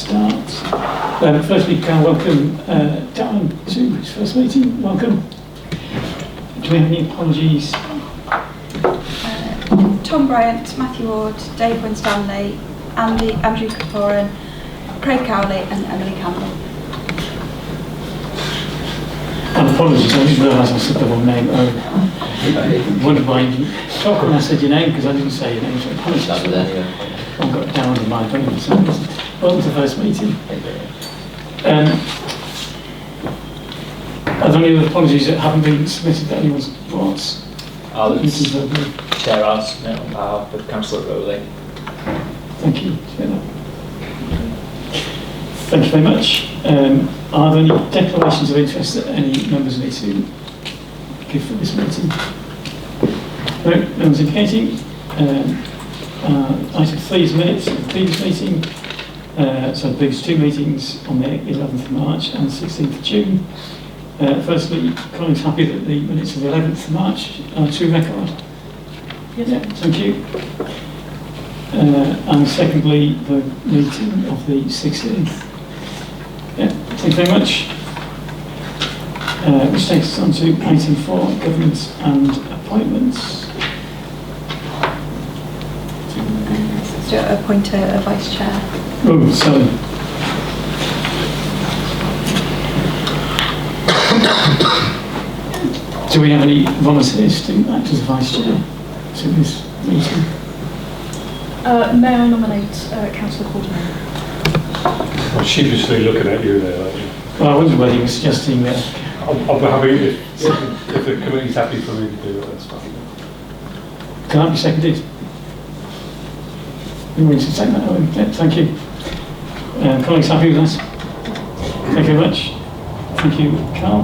start. Firstly, can I welcome Dan to his first meeting. Welcome. Do we have any apologies? Tom Bryant, Matthew Ward, Dave Winstanley, Andrew Kaporan, Craig Cowley and Emily Campbell. And apologies, I didn't realise I said the wrong name. Wondered why you talk when I said your name, because I didn't say your name, so apologies. I've got it down in my brain. Welcome to the first meeting. Are there any other apologies that haven't been submitted that anyone's brought? Chair asked on behalf of Councillor Rowley. Thank you. Thank you very much. Are there any declarations of interest that any members need to give for this meeting? No, no one's indicating. Item 3 is minutes of the previous meeting. So the previous two meetings on the 11th of March and 16th of June. Firstly, Colin's happy that the minutes of the 11th of March are to record. Yes. Yeah, thank you. And secondly, the meeting of the 16th. Yeah, thank you very much. Which takes us on to item 4, governance and appointments. To appoint a vice chair. Oh, sorry. Do we have any volunteers to act as vice chair to this meeting? May I nominate Councillor Courtney? I'm sheepishly looking at you there, aren't you? Well, I wondered whether you were suggesting that. I'll be happy if the committee's happy for me to do it, that's fine. Can that be seconded? You want to take that? Yeah, thank you. Colleagues happy with that? Thank you very much. Thank you, Carl.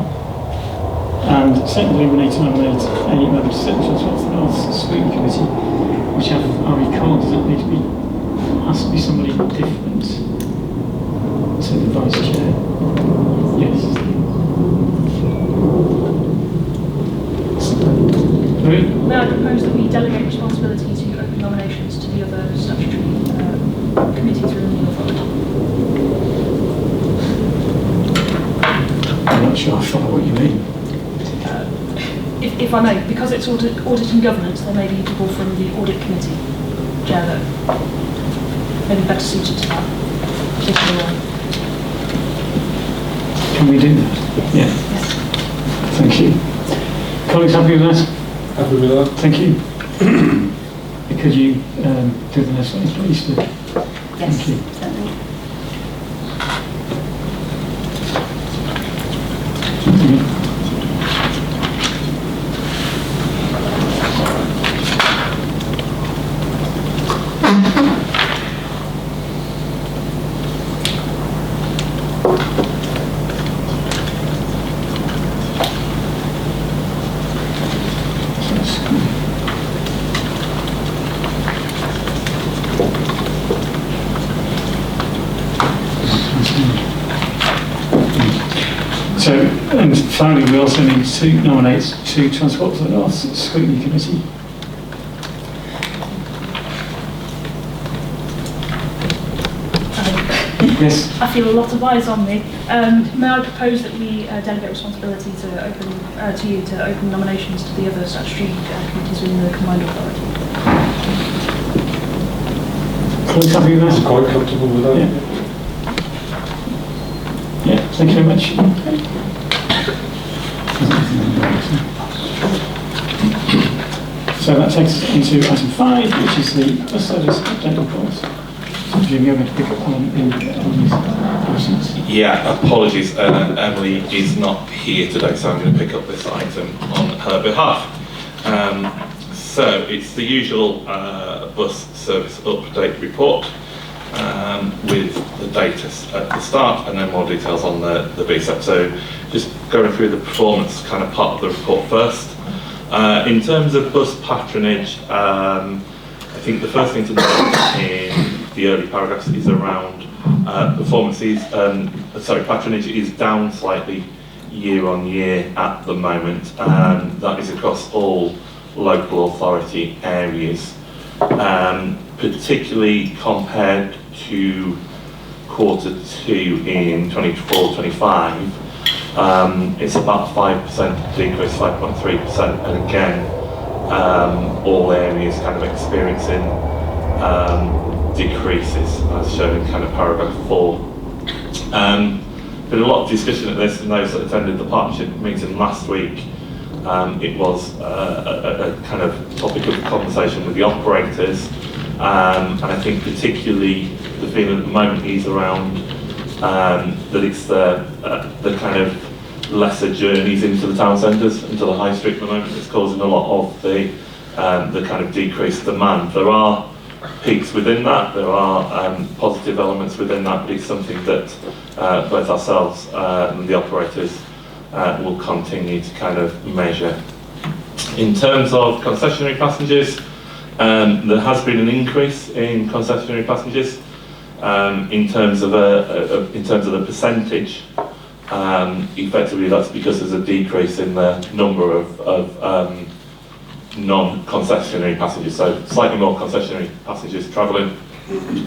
And secondly, we need to nominate a member to sit on the North Scrutiny Committee, which I recall does it need to be, has to be somebody different to the vice chair. Yes. May I propose that we delegate responsibility to open nominations to the other statutory committees within the authority? I'm not sure I follow what you mean. If I may, because it's audit and governance, there may be people from the audit committee, Chair, that may be better suited to that particular role. Can we do that? Yeah. Yes. Thank you. Colleagues happy with that? Happy with that? Thank you. Could you do the next one, please? Yes, thank you. certainly. So, and finally, we also need to nominate two Transport for the North Scrutiny Committee. Yes. I feel a lot of eyes on me. May I propose that we delegate responsibility to open to you to open nominations to the other statutory committees within the combined authority? Colleagues happy with that? I'm quite comfortable with that. Yeah. Yeah, thank you very much. So that takes us into item 5, which is the bus service update report. So Jim, you're going to pick up on these absence. Yeah, apologies. Emily is not here today, so I'm going to pick up this item on her behalf. So it's the usual bus service update report. With the data at the start and then more details on the BSEP. So just going through the performance kind of part of the report first. In terms of bus patronage, I think the first thing to note in the early paragraphs is around patronage is down slightly year on year at the moment, and that is across all local authority areas, particularly compared to quarter 2 in 24-25, it's about 5% decrease, 5.3%, and again, all areas kind of experiencing decreases, as shown in kind of paragraph 4. Been a lot of discussion at this, and those that attended the partnership meeting last week, it was a kind of topic of conversation with the operators, and I think particularly the feeling at the moment is around that it's the kind of lesser journeys into the town centres, into the high street at the moment, that's causing a lot of the kind of decreased demand. There are peaks within that, there are positive elements within that, but it's something that both ourselves and the operators will continue to kind of measure. In terms of concessionary passengers, there has been an increase in concessionary passengers. In terms of the percentage, effectively that's because there's a decrease in the number of non-concessionary passengers, so slightly more concessionary passengers travelling,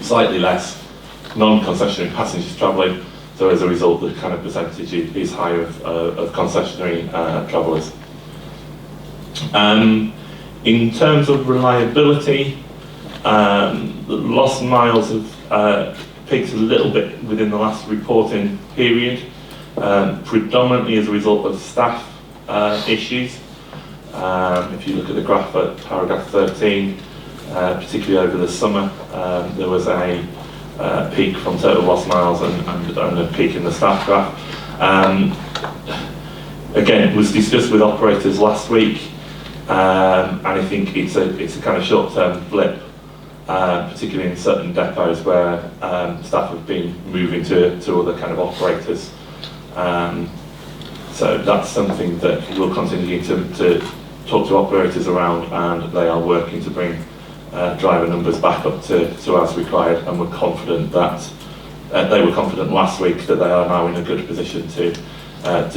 slightly less non-concessionary passengers travelling, so as a result the kind of percentage is higher of concessionary travellers. In terms of reliability, the lost miles have peaked a little bit within the last reporting period, predominantly as a result of staff issues. If you look at the graph at paragraph 13, particularly over the summer, there was a peak from total lost miles and a peak in the staff graph. Again, it was discussed with operators last week, and I think it's a kind of short-term blip, particularly in certain depots where staff have been moving to other kind of operators. So that's something that we'll continue to talk to operators around, and they are working to bring driver numbers back up to as required, and we're confident that they were confident last week that they are now in a good position to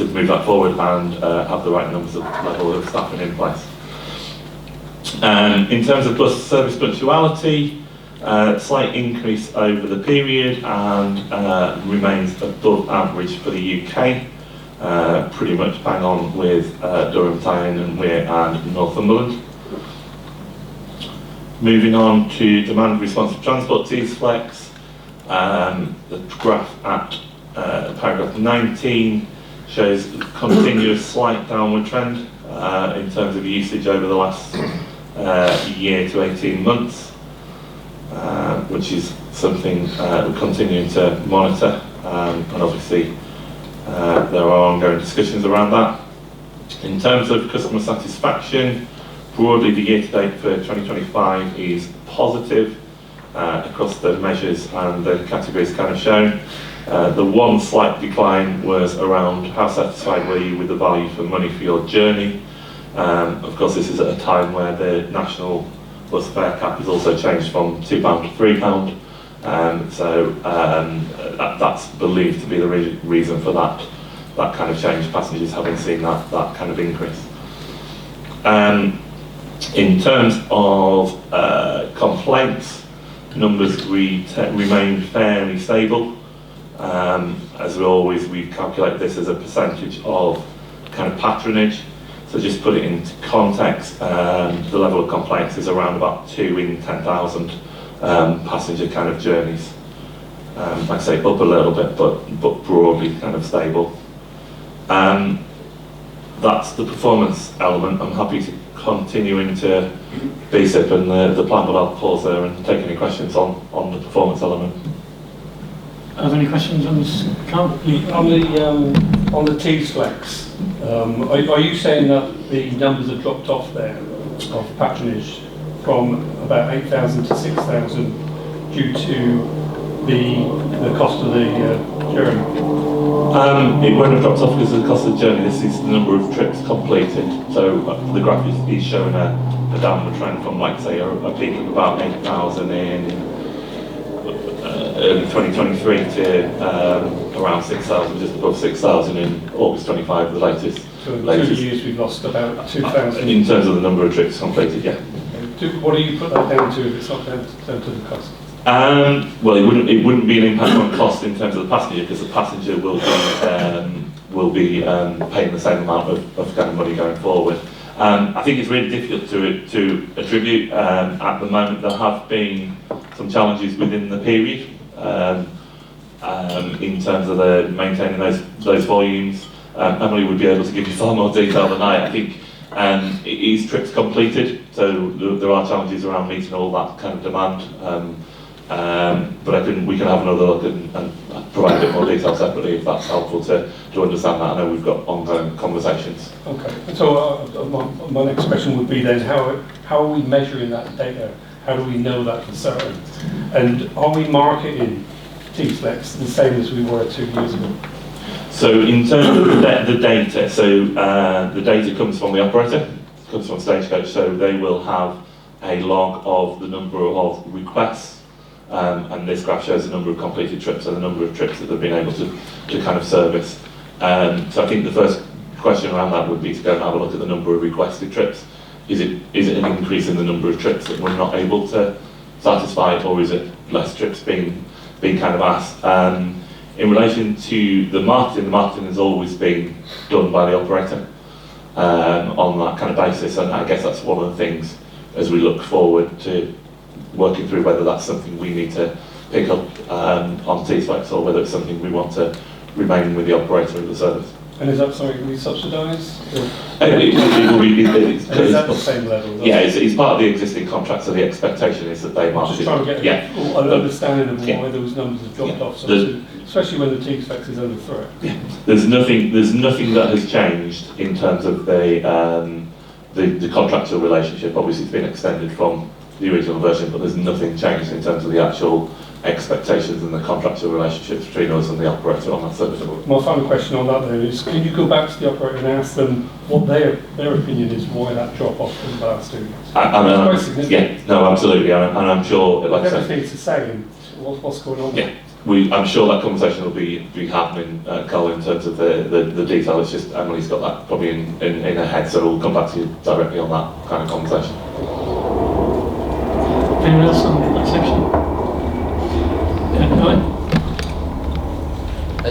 move that forward and have the right numbers of level of staffing in place. In terms of bus service punctuality, slight increase over the period and remains above average for the UK. Pretty much bang on with Durham, Tyne and Weir and Northumberland. Moving on to demand responsive transport, Tees Flex. The graph at paragraph 19 shows continuous slight downward trend in terms of usage over the last year to 18 months, which is something we're continuing to monitor, and obviously there are ongoing discussions around that. In terms of customer satisfaction, broadly the year-to-date for 2025 is positive across the measures and the categories kind of shown. The one slight decline was around how satisfied were you with the value for money for your journey. Of course, this is at a time where the national bus fare cap has also changed from £2 to £3. So that's believed to be the reason for that kind of change, passengers having seen that kind of increase. In terms of complaints, numbers remain fairly stable. As we calculate this as a percentage of kind of patronage. So just put it into context, the level of complaints is around about 2 in 10,000 passenger kind of journeys. I'd say up a little bit, but broadly kind of stable. That's the performance element. I'm happy to continue into BSIP and the plan, but I'll pause there and take any questions on the performance element. Are there any questions on this, Carl? On the Tees Flex, are you saying that the numbers have dropped off there of patronage from about 8,000 to 6,000 due to the cost of the journey? It won't have dropped off because of the cost of the journey. This is the number of trips completed. So the graph is showing a downward trend from, like, say, a peak of about 8,000 in early 2023 to around 6,000, just above 6,000 in August 25, the latest. So in 2 years we've lost about 2,000. In terms of the number of trips completed, yeah. What do you put that down to if it's not down to the cost? Well, it wouldn't be an impact on cost in terms of the passenger, because the passenger will be paying the same amount of kind of money going forward. I think it's really difficult to attribute. At the moment, there have been some challenges within the period in terms of maintaining those volumes. Emily would be able to give you far more detail than I think. It is trips completed, so there are challenges around meeting all that kind of demand. But we can have another look and provide a bit more detail separately if that's helpful to understand that. I know we've got ongoing conversations. Okay, so my next question would be then, how are we measuring that data? How do we know that for certain? And are we marketing T-Flex the same as we were 2 years ago? So in terms of the data, the data comes from the operator, comes from Stagecoach, so they will have a log of the number of requests. And this graph shows the number of completed trips and the number of trips that they've been able to kind of service. So I think the first question around that would be to go and have a look at the number of requested trips. Is it an increase in the number of trips that we're not able to satisfy, or is it less trips being kind of asked? In relation to the marketing has always been done by the operator on that kind of basis, and I guess that's one of the things as we look forward to working through whether that's something we need to pick up on T-Flex, or whether it's something we want to remain with the operator of the service. And is that something we subsidise? It will be. Is that the same level? Yeah, it's part of the existing contract, so the expectation is that they market. Just trying to get an understanding of why those numbers have dropped off, especially when the T-Flex is under threat. Yeah. There's nothing that has changed in terms of the contractual relationship. Obviously, it's been extended from the original version, but there's nothing changed in terms of the actual expectations and the contractual relationships between us and the operator on that service. My final question on that then is, can you go back to the operator and ask them what their opinion is why that drop off in the last 2 years? It's quite significant. Yeah, no, absolutely, and I'm sure, like I said, everything's the same. What's going on? Yeah, I'm sure that conversation will be happening, Carl, in terms of the detail. It's just Emily's got that probably in her head, so we'll come back to you directly on that kind of conversation. Anyone else on that section?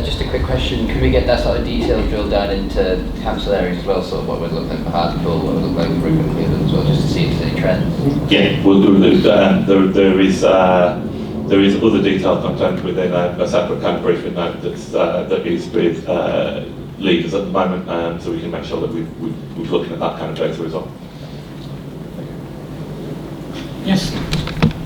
Just a quick question, can we get that sort of detail drilled down into council areas as well, sort of what we're looking at for Hartlepool, what we're looking like for Rugby as well, just to see if there's any trends? Yeah, we'll do there is other detailed content within a separate kind of briefing note that is with leaders at the moment, so we can make sure that we're looking at that kind of data as well. Yes.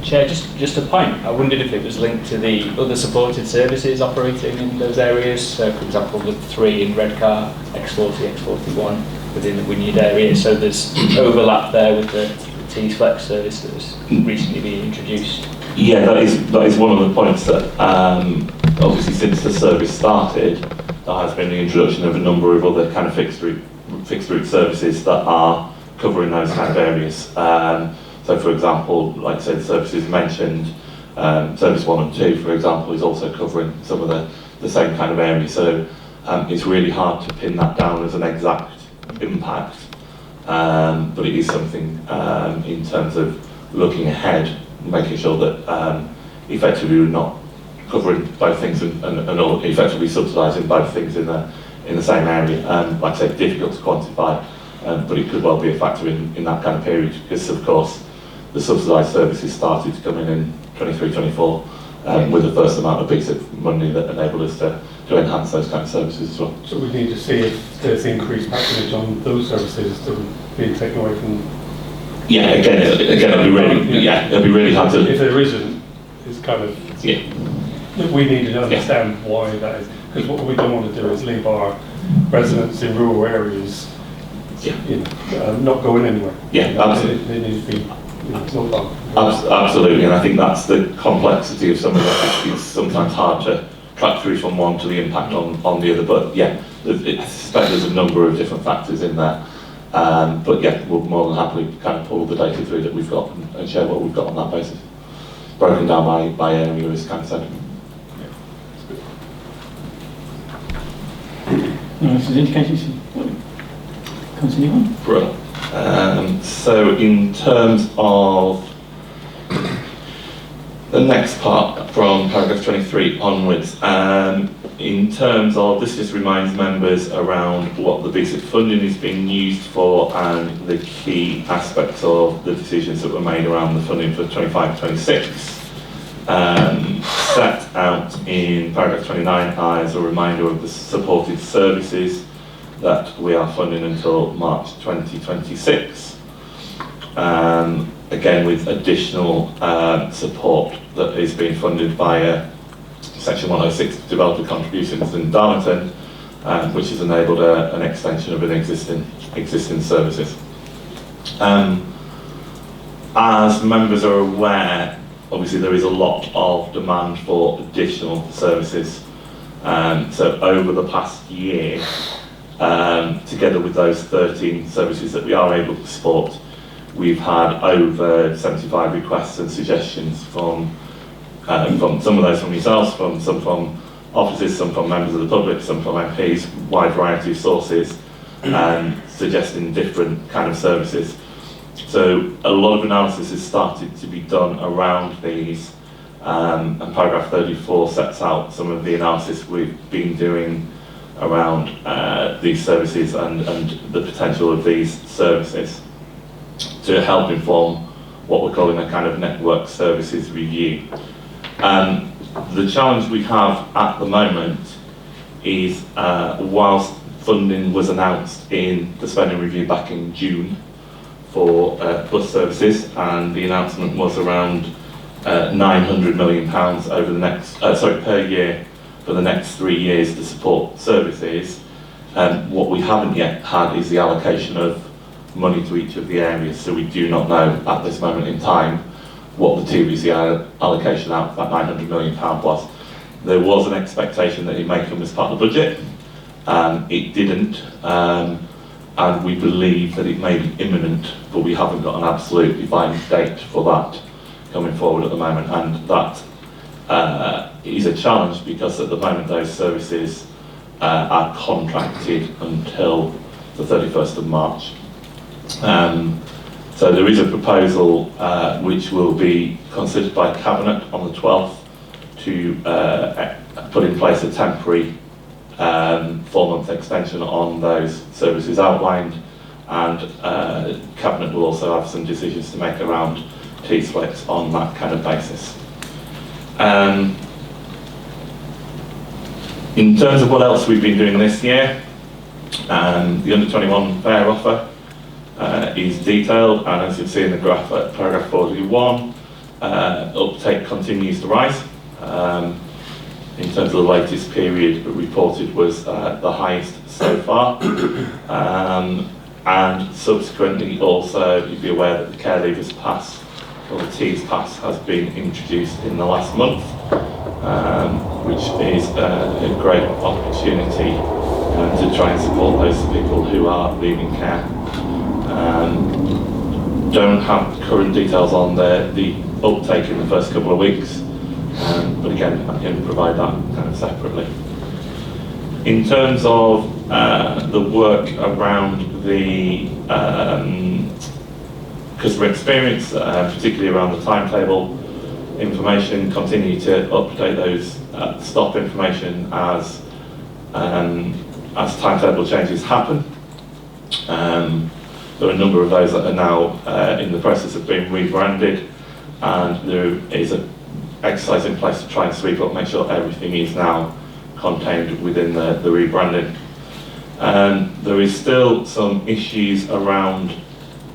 Chair, just a point. I wondered if it was linked to the other supported services operating in those areas. So, for example, the 3 in Redcar, X40, X41 within the Wynyard area. So there's overlap there with the T-Flex service that was recently being introduced. Yeah, that is one of the points that obviously since the service started, there has been the introduction of a number of other kind of fixed route services that are covering those kind of areas. So, for example, like I said, the services mentioned, Service 1 and 2, for example, is also covering some of the same kind of areas. So it's really hard to pin that down as an exact impact, but it is something in terms of looking ahead, making sure that effectively we're not covering both things and effectively subsidising both things in the same area. Like I said, difficult to quantify, but it could well be a factor in that kind of period, because of course the subsidised services started to come in 23-24 with the first amount of basic money that enabled us to enhance those kind of services as well. So we need to see if there's increased patronage on those services that are being taken away from. Yeah, again, it'll be really hard to. If there isn't, it's kind of. Yeah. We need to understand why that is, because what we don't want to do is leave our residents in rural areas, not going anywhere. Yeah, absolutely. They need to be. Absolutely, and I think that's the complexity of some of that. It's sometimes hard to track through from one to the impact on the other, but yeah, I suspect there's a number of different factors in there. But yeah, we'll more than happily kind of pull the data through that we've got and share what we've got on that basis. Broken down by area is kind of said. No, this is indicating continue on. Brilliant. So in terms of The next part from paragraph 23 onwards, in terms of, this just reminds members around what the basic funding is being used for and the key aspects of the decisions that were made around the funding for 25-26. Set out in paragraph 29 as a reminder of the supported services that we are funding until March 2026. Again, with additional support that is being funded via Section 106 developer contributions in Darlington, which has enabled an extension of an existing services. As members are aware, obviously there is a lot of demand for additional services. So over the past year, together with those 13 services that we are able to support, we've had over 75 requests and suggestions from some of those from yourselves, some from officers, some from members of the public, some from MPs, wide variety of sources, suggesting different kind of services. So a lot of analysis has started to be done around these, and paragraph 34 sets out some of the analysis we've been doing around these services and the potential of these services to help inform what we're calling a kind of network services review. The challenge we have at the moment is, whilst funding was announced in the spending review back in June for bus services, and the announcement was around £900 million over the next, per year for the next 3 years to support services. What we haven't yet had is the allocation of money to each of the areas, so we do not know at this moment in time what the TVC allocation out of that £900 million was. There was an expectation that it may come as part of the budget. It didn't, and we believe that it may be imminent, but we haven't got an absolute defined date for that coming forward at the moment, and that is a challenge because at the moment those services are contracted until the 31st of March. So there is a proposal which will be considered by Cabinet on the 12th to put in place a temporary 4-month extension on those services outlined, and Cabinet will also have some decisions to make around T-Flex on that kind of basis. In terms of what else we've been doing this year, the under-21 fare offer is detailed, and as you'll see in the graph at paragraph 41, uptake continues to rise. In terms of the latest period reported was the highest so far, and subsequently also you'd be aware that the Care Leavers Pass, or the Tees Pass, has been introduced in the last month, which is a great opportunity to try and support those people who are leaving care. Don't have current details on the uptake in the first couple of weeks, but again, I can provide that kind of separately. In terms of the work around the customer experience, particularly around the timetable information, continue to update those stop information as timetable changes happen. There are a number of those that are now in the process of being rebranded, and there is an exercise in place to try and sweep up, make sure everything is now contained within the rebranding. There is still some issues around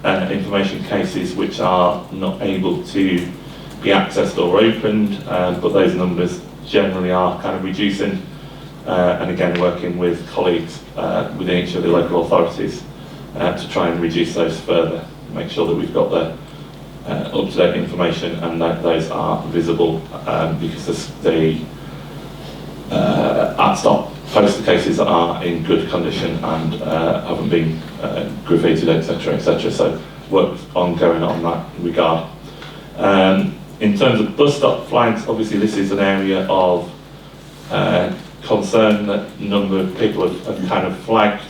information cases which are not able to be accessed or opened, but those numbers generally are kind of reducing, and again working with colleagues within each of the local authorities to try and reduce those further, make sure that we've got the up-to-date information and that those are visible, because the at-stop poster cases are in good condition and haven't been graffitied, etc., so work ongoing on that regard. In terms of bus stop flags, obviously this is an area of concern that a number of people have kind of flagged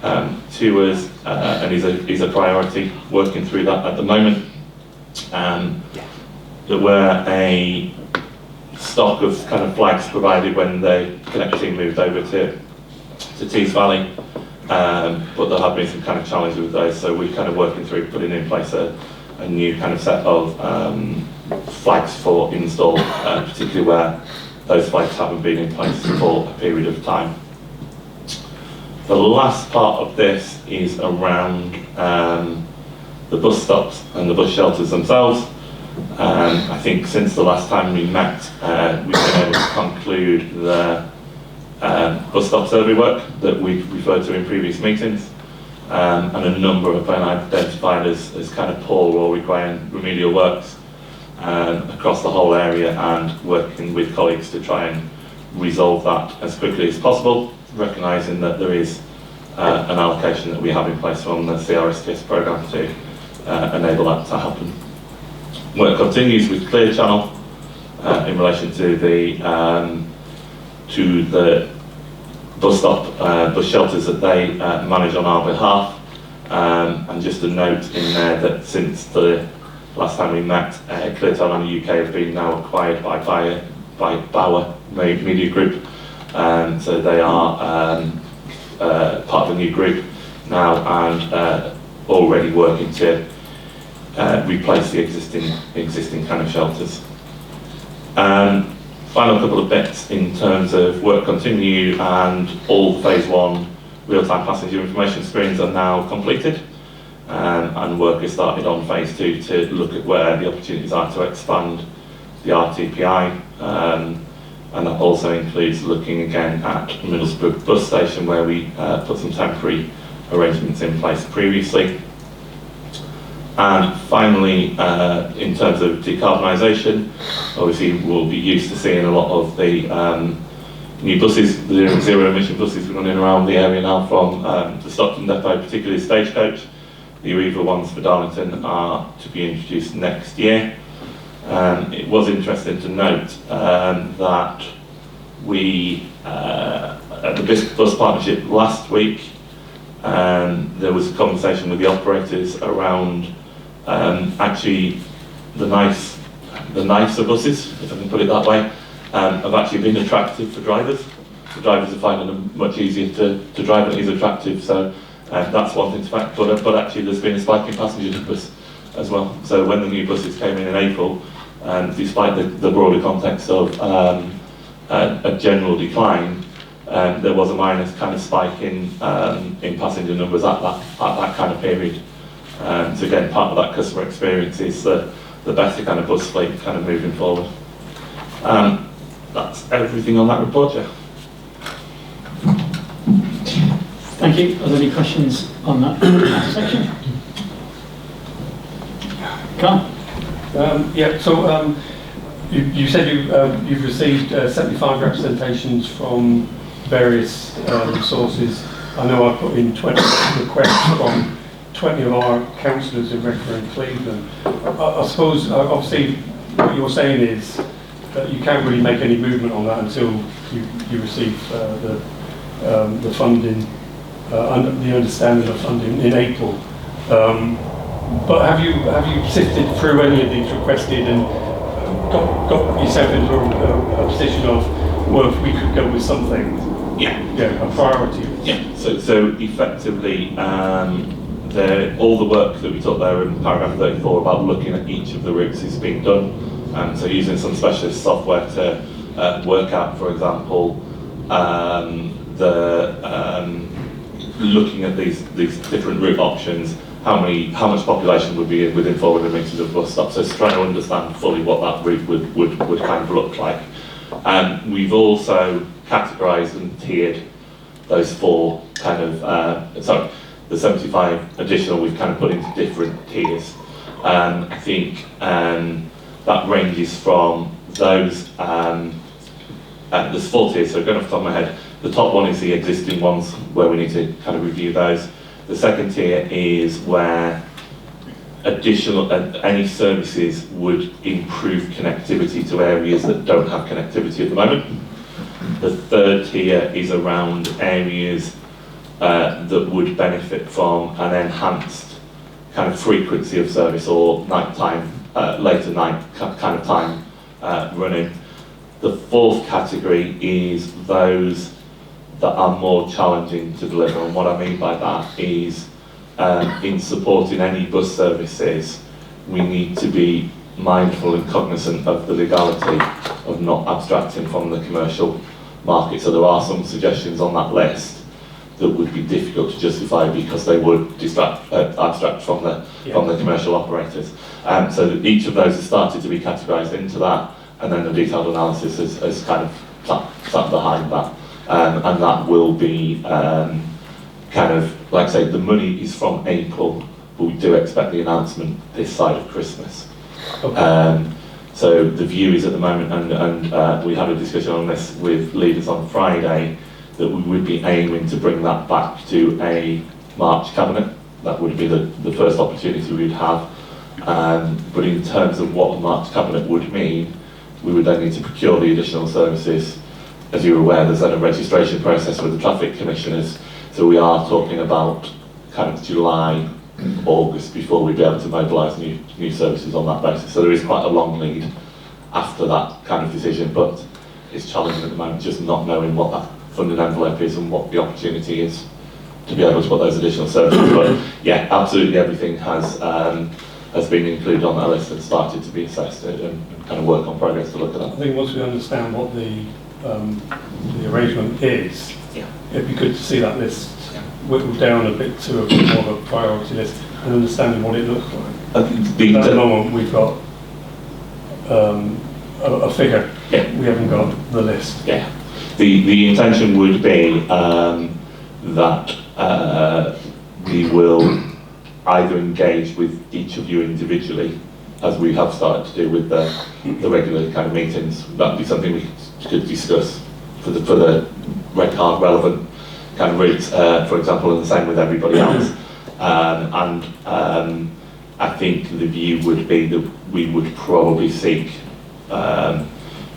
to us, and is a priority, working through that at the moment. there were a stock of kind of flags provided when the Connect team moved over to Tees Valley, but there have been some kind of challenges with those, so we're kind of working through putting in place a new kind of set of flags for install, particularly where those flags haven't been in place for a period of time. The last part of this is around the bus stops and the bus shelters themselves. I think since the last time we met, we've been able to conclude the bus stop survey work that we've referred to in previous meetings, and a number have been identified as kind of poor or requiring remedial works across the whole area, and working with colleagues to try and resolve that as quickly as possible, recognising that there is an allocation that we have in place from the CRSTS programme to enable that to happen. Work continues with Clear Channel in relation to the bus stop, bus shelters that they manage on our behalf, and just a note in there that since the last time we met, Clear Channel UK have been now acquired by Bauer Media Group, so they are part of the new group now, and already working to replace the existing kind of shelters. Final couple of bits in terms of work continue, and all the phase 1 real-time passenger information screens are now completed, and work has started on phase 2 to look at where the opportunities are to expand the RTPI, and that also includes looking again at Middlesbrough bus station, where we put some temporary arrangements in place previously. And finally, in terms of decarbonisation, obviously we'll be used to seeing a lot of the new buses, the zero emission buses running around the area now from the Stockton depot, particularly Stagecoach. The Arriva ones for Darlington are to be introduced next year. It was interesting to note that we, at the bus partnership last week, there was a conversation with the operators around actually the nicer buses, if I can put it that way, have actually been attractive for drivers. The drivers are finding them much easier to drive, and it is attractive, so that's one thing to fact, but actually there's been a spike in passenger numbers as well. So when the new buses came in April, despite the broader context of a general decline, there was a minor kind of spike in passenger numbers at that kind of period. So again, part of that customer experience is the better kind of bus fleet kind of moving forward. That's everything on that report, Jeff. Thank you. Are there any questions on that section? Carl? Yeah, so you said you've received 75 representations from various sources. I know I put in 20 requests from 20 of our councillors in Redcar and Cleveland. I suppose, obviously, what you're saying is that you can't really make any movement on that until you receive the funding, the understanding of funding in April. But have you sifted through any of these requested and got yourself into a position of, well, if we could go with something, a priority? Yeah. So effectively, all the work that we took there in paragraph 34 about looking at each of the routes is being done. So using some specialist software to work out, for example, looking at these different route options, how much population would be within 400 metres of bus stop. So it's trying to understand fully what that route would kind of look like. We've also categorised and tiered those 4 kind of, the 75 additional we've kind of put into different tiers. I think that ranges from those, there's 4 tiers, so going off the top of my head, the top one is the existing ones where we need to kind of review those. The second tier is where additional, any services would improve connectivity to areas that don't have connectivity at the moment. The third tier is around areas that would benefit from an enhanced kind of frequency of service or nighttime later night kind of time running. The fourth category is those that are more challenging to deliver, and what I mean by that is in supporting any bus services, we need to be mindful and cognizant of the legality of not abstracting from the commercial market. So there are some suggestions on that list that would be difficult to justify because they would abstract from the commercial operators. So each of those has started to be categorised into that, and then the detailed analysis has kind of sat behind that. And that will be kind of, like I say, the money is from April, but we do expect the announcement this side of Christmas. Okay. So the view is at the moment, and we had a discussion on this with leaders on Friday, that we would be aiming to bring that back to a March cabinet. That would be the first opportunity we would have. But in terms of what a March cabinet would mean, we would then need to procure the additional services. As you're aware, there's then a registration process with the traffic commissioners, so we are talking about kind of July, August before we'd be able to mobilise new services on that basis. So there is quite a long lead after that kind of decision, but it's challenging at the moment just not knowing what that funding envelope is and what the opportunity is to be able to put those additional services. But yeah, absolutely everything has been included on that list and started to be assessed and kind of work on progress to look at that. I think once we understand what the arrangement is, it'd be good to see that list whittled down a bit to a bit more of a priority list and understanding what it looks like. At the moment we've got a figure, we haven't got the list. Yeah. The intention would be that we will either engage with each of you individually, as we have started to do with the regular kind of meetings. That would be something we could discuss for the red card relevant kind of routes, for example, and the same with everybody else. I think the view would be that we would probably seek,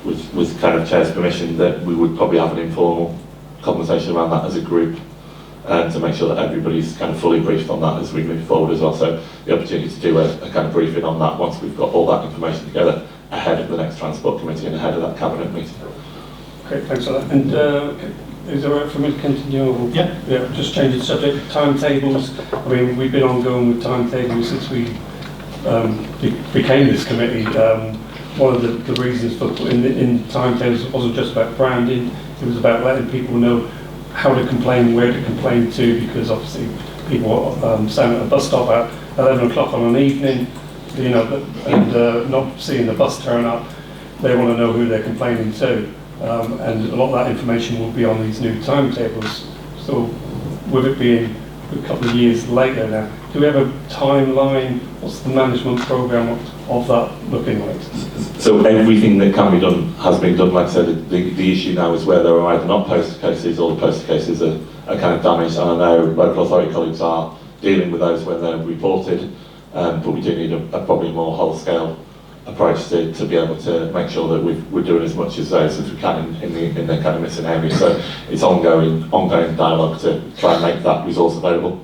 with kind of Chair's permission, that we would probably have an informal conversation around that as a group, to make sure that everybody's kind of fully briefed on that as we move forward as well. So the opportunity to do a kind of briefing on that once we've got all that information together ahead of the next Transport Committee and ahead of that Cabinet meeting. Okay, thanks for that. And is it all right for me to continue? Yeah. Just change the subject. Timetables. I mean, we've been ongoing with timetables since we became this committee. One of the reasons for putting in timetables wasn't just about branding. It was about letting people know how to complain, where to complain to, because obviously people stand at a bus stop at 11 o'clock on an evening, you know, and not seeing the bus turn up. They want to know who they're complaining to. And a lot of that information will be on these new timetables. So with it being a couple of years later now, do we have a timeline? What's the management programme of that looking like? So everything that can be done has been done. Like I said, the issue now is where there are either not poster cases or the poster cases are kind of damaged. And I know local authority colleagues are dealing with those when they're reported, but we do need a probably more whole-scale approach to be able to make sure that we're doing as much as those as we can in the kind of missing areas. So it's ongoing dialogue to try and make that resource available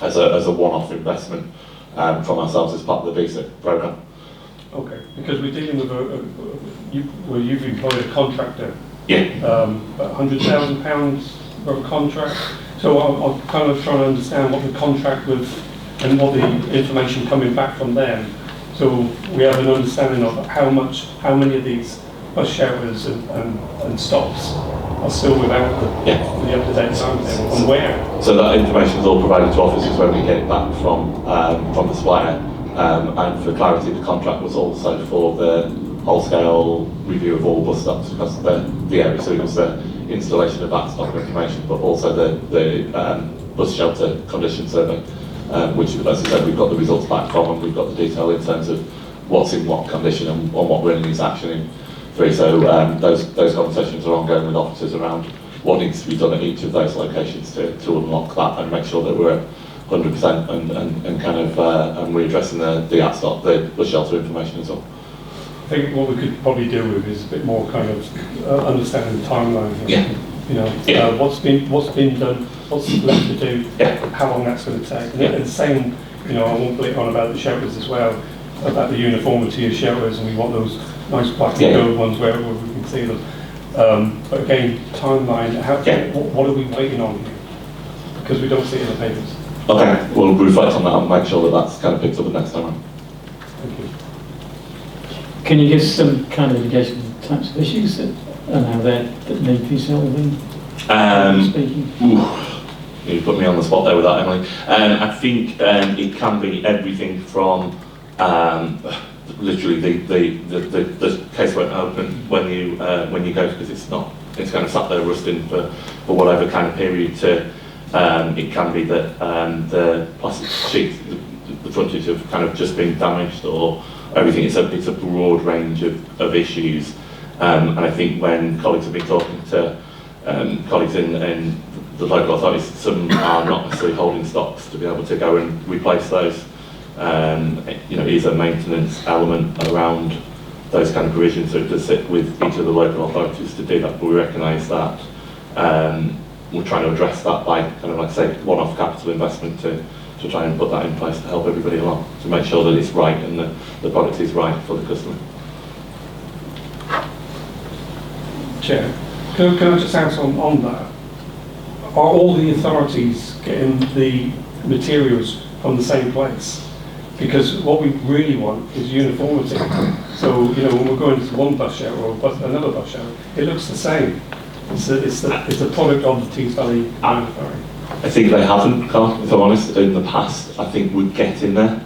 as a one-off investment from ourselves as part of the BSIC programme. Okay, because we're dealing with you've employed a contractor. Yeah. About £100,000 for a contract. So I'm kind of trying to understand what the contract with and what the information coming back from them. So we have an understanding of how many of these bus shelters and stops are still without the up-to-date timetable and where. So that information is all provided to officers when we get it back from the supplier. And for clarity, the contract was also for the whole-scale review of all bus stops across the area. So it was the installation of that stock of information, but also the bus shelter condition survey, which, as I said, we've got the results back from, and we've got the detail in terms of what's in what condition and what really needs action in. So those conversations are ongoing with officers around what needs to be done at each of those locations to unlock that and make sure that we're at 100% and kind of and we're addressing the bus shelter information as well. I think what we could probably deal with is a bit more kind of understanding the timeline here. Yeah. You know, what's been done, what's left to do, how long that's going to take. And the same, you know, I won't blink on about the shelters as well. about the uniformity of shelters, and we want those nice black and Yeah. gold ones where we can see them. But again, timeline, what are we waiting on here? Because we don't see it in the papers. Okay, we'll reflect on that and make sure that that's kind of picked up the next time around. Thank you. Can you give some kind of indication of the types of issues that need to be solving? Speaking. You put me on the spot there with that, Emily. I think it can be everything from literally the case won't open when you go, because it's kind of sat there rusting for whatever kind of period. To it can be that the plastic sheets, the frontage have kind of just been damaged, or everything. It's a broad range of issues, and I think when colleagues have been talking to colleagues in the local authorities, some are not necessarily holding stocks to be able to go and replace those. It is a maintenance element around those kind of provisions, so it does sit with each of the local authorities to do that, but we recognise that we're trying to address that by kind of, like I say, one-off capital investment to try and put that in place to help everybody along, to make sure that it's right and the product is right for the customer. Chair, can I just ask on that? Are all the authorities getting the materials from the same place? Because what we really want is uniformity. So, when we're going to one bus shelter or another bus shelter, it looks the same. It's a product of the Tees Valley Combined Authority. I think they haven't, Carl, if I'm honest, in the past. I think we'd get in there.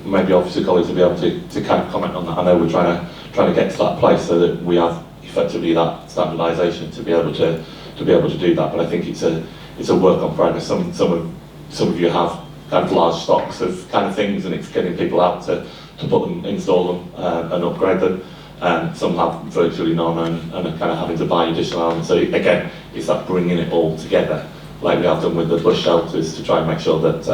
Maybe officer colleagues will be able to kind of comment on that. I know we're trying to get to that place so that we have effectively that standardisation to be able to do that. But I think it's a work on progress. Some of you have kind of large stocks of kind of things, and it's getting people out to put them, install them, and upgrade them. Some have virtually none and are kind of having to buy additional elements. So again, it's that bringing it all together, like we have done with the bus shelters, to try and make sure that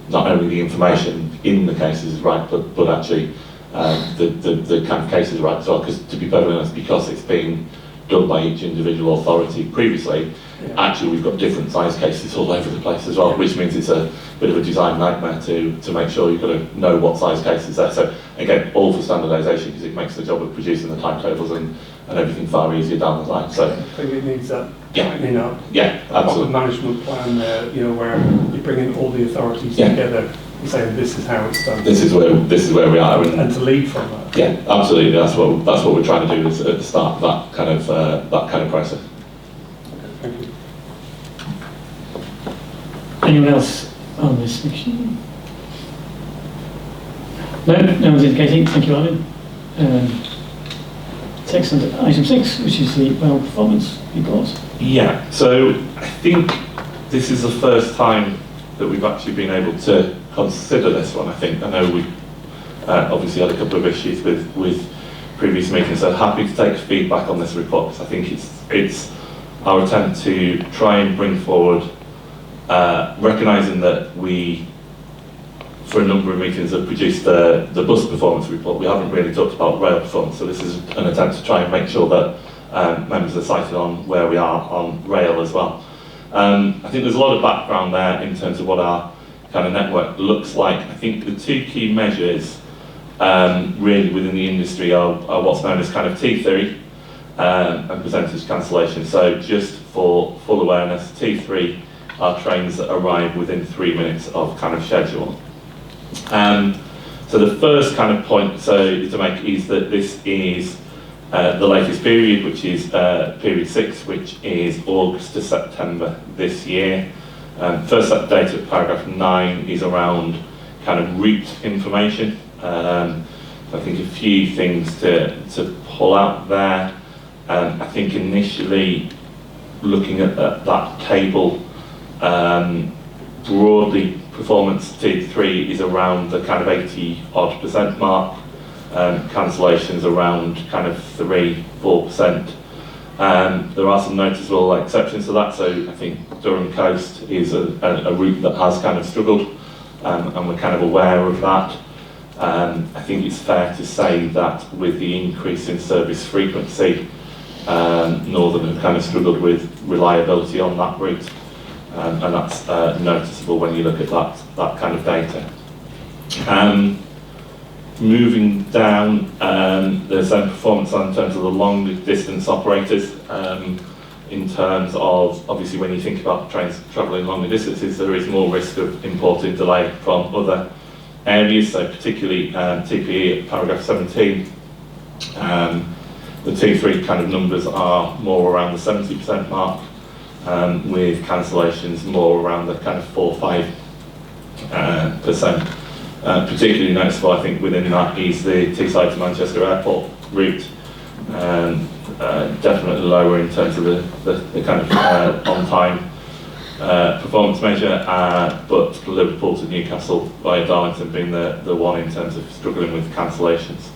not only the information in the cases is right, but actually the kind of cases are right as well. Because to be perfectly honest, because it's being done by each individual authority previously, actually we've got different size cases all over the place as well, which means it's a bit of a design nightmare to make sure you've got to know what size case is there. So again, all for standardisation, because it makes the job of producing the timetables and everything far easier down the line. So I think it needs that Yeah. tightening up. yeah, A absolutely. management plan there, where you're bringing all the authorities Yeah. together and saying this is how it's done. This is where we are, And to lead from that. yeah, absolutely. That's what we're trying to do is at the start that kind of process. Thank you. Anyone else on this section? No one's indicating. Thank you, Alan. Takes us to item 6, which is the well performance report. Yeah, so I think this is the first time that we've actually been able to consider this one. I know we obviously had a couple of issues with previous meetings, so happy to take feedback on this report, because I think it's our attempt to try and bring forward, recognising that we, for a number of meetings, have produced the bus performance report. We haven't really talked about rail performance, so this is an attempt to try and make sure that members are cited on where we are on rail as well. I think there's a lot of background there in terms of what our kind of network looks like. I think the two key measures really within the industry are what's known as kind of T3 and percentage cancellation. So just for full awareness, T3 are trains that arrive within 3 minutes of kind of schedule. So the first kind of point to make is that this is the latest period, which is period 6, which is August to September this year. First set of data, paragraph 9, is around kind of route information. I think a few things to pull out there. I think initially looking at that table, broadly performance T3 is around the kind of 80% mark. Cancellations around kind of 3-4%. There are some noticeable exceptions to that, so I think Durham Coast is a route that has kind of struggled, and we're kind of aware of that. I think it's fair to say that with the increase in service frequency, Northern have kind of struggled with reliability on that route, and that's noticeable when you look at that kind of data. Moving down, there's then performance in terms of the long distance operators. In terms of, obviously, when you think about trains travelling longer distances, there is more risk of imported delay from other areas, so particularly TPE at paragraph 17. The T3 kind of numbers are more around the 70% mark, with cancellations more around the kind of 4-5%. Particularly noticeable, I think, within that is the Teesside to Manchester Airport route. Definitely lower in terms of the kind of on-time performance measure, but Liverpool to Newcastle via Darlington being the one in terms of struggling with cancellations.